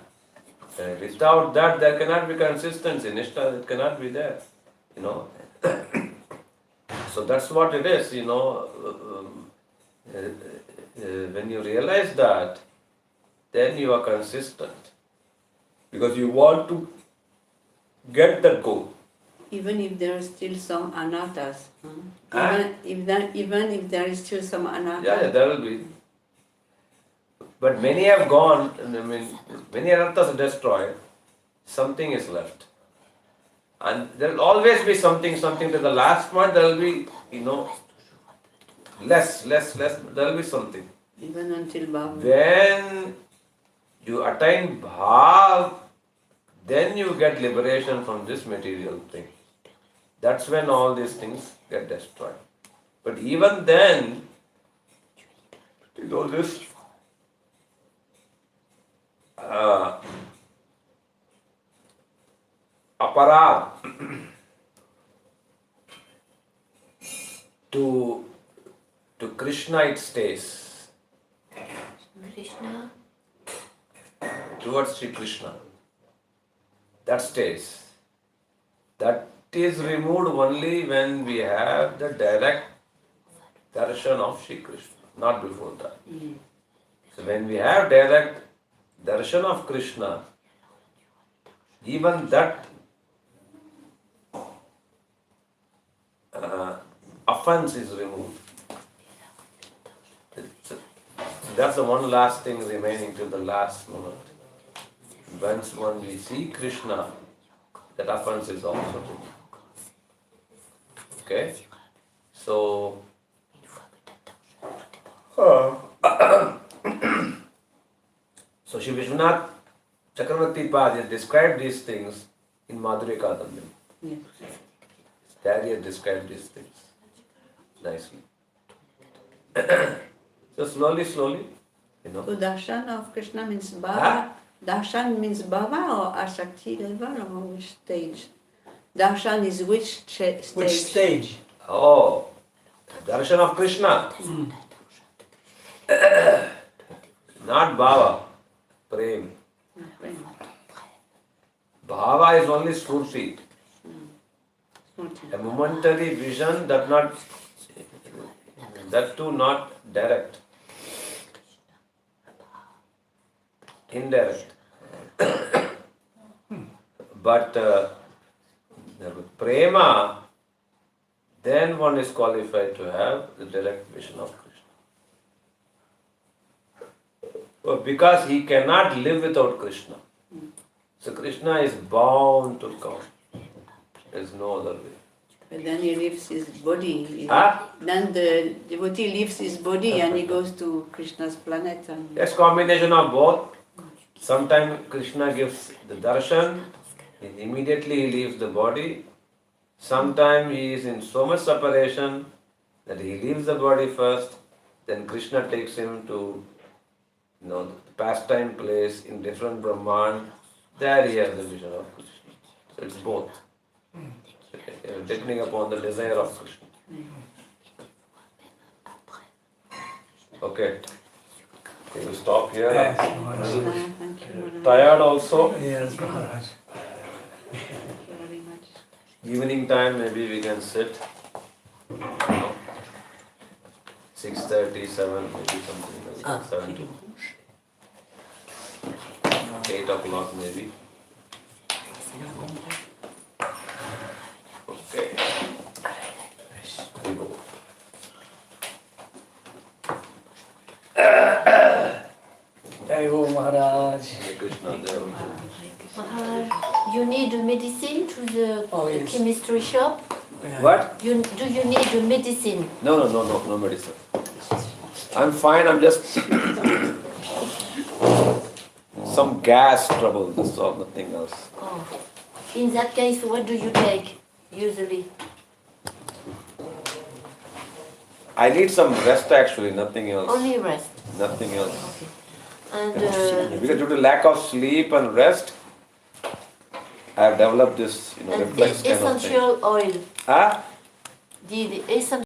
Without that, there cannot be consistency. Nishtha, it cannot be there. So that's what it is, when you realize that, then you are consistent. Because you want to get that goal. Even if there are still some anathas. Even if there is still some anathas. Yeah, there will be. But many have gone, many anathas are destroyed, something is left. And there will always be something to the last point, there will be, less, there will be something. Even until Bhav. When you attain Bhav, then you get liberation from this material thing. That's when all these things get destroyed. But even then, this aparad to Krishna it stays. Krishna. Towards Sri Krishna. That stays. That is removed only when we have the direct darshan of Sri Krishna, not before that. So when we have direct darshan of Krishna, even that offense is removed. That's the one last thing remaining till the last moment. Once when we see Krishna, that offense is also removed. Okay? So, so Shri Vishwanath Chakravarti Pad has described these things in Madhurya Kadambini. Yes. Daddy has described these things nicely. So slowly, you know. So darshan of Krishna means bhava. Huh? Darshan means bhava or asakti level or which stage? Darshan is which stage? Which stage? Oh, darshan of Krishna. Not bhava, prem. Bhava is only smrti. A momentary vision that too not direct. Indirect. But prema, then one is qualified to have the direct vision of Krishna. Because he cannot live without Krishna. So Krishna is bound to come. There is no other way. But then he leaves his body. Huh? Then the devotee leaves his body and he goes to Krishna's planet. And Yes, combination of both. Sometimes Krishna gives the darshan, and immediately he leaves the body. Sometimes he is in so much separation that he leaves the body first, then Krishna takes him to the pastime place in different Brahman. There he has the vision of Krishna. So it's both. Depending upon the desire of Krishna. Okay. We will stop here. Yes, Maharaj. Thank you, Maharaj. Tired also. Yes, Maharaj. Thank you very much. Evening time, maybe we can sit. 6:30, 7, maybe something like that. 7 to 8 o'clock, maybe. Okay. We go. Jai Ho Maharaj. Hare Krishna, Jai Ram. Maharaj, you need a medicine to the Oh, yes. chemistry shop? What? Do you need a medicine? No medicine. I'm fine, I'm just some gas trouble, that's all, nothing else. Oh. In that case, what do you take usually? I need some rest actually, nothing else. Only rest. Nothing else. Okay. And Because due to lack of sleep and rest, I have developed this, and reflex the kind of thing. essential oil. Huh? The essential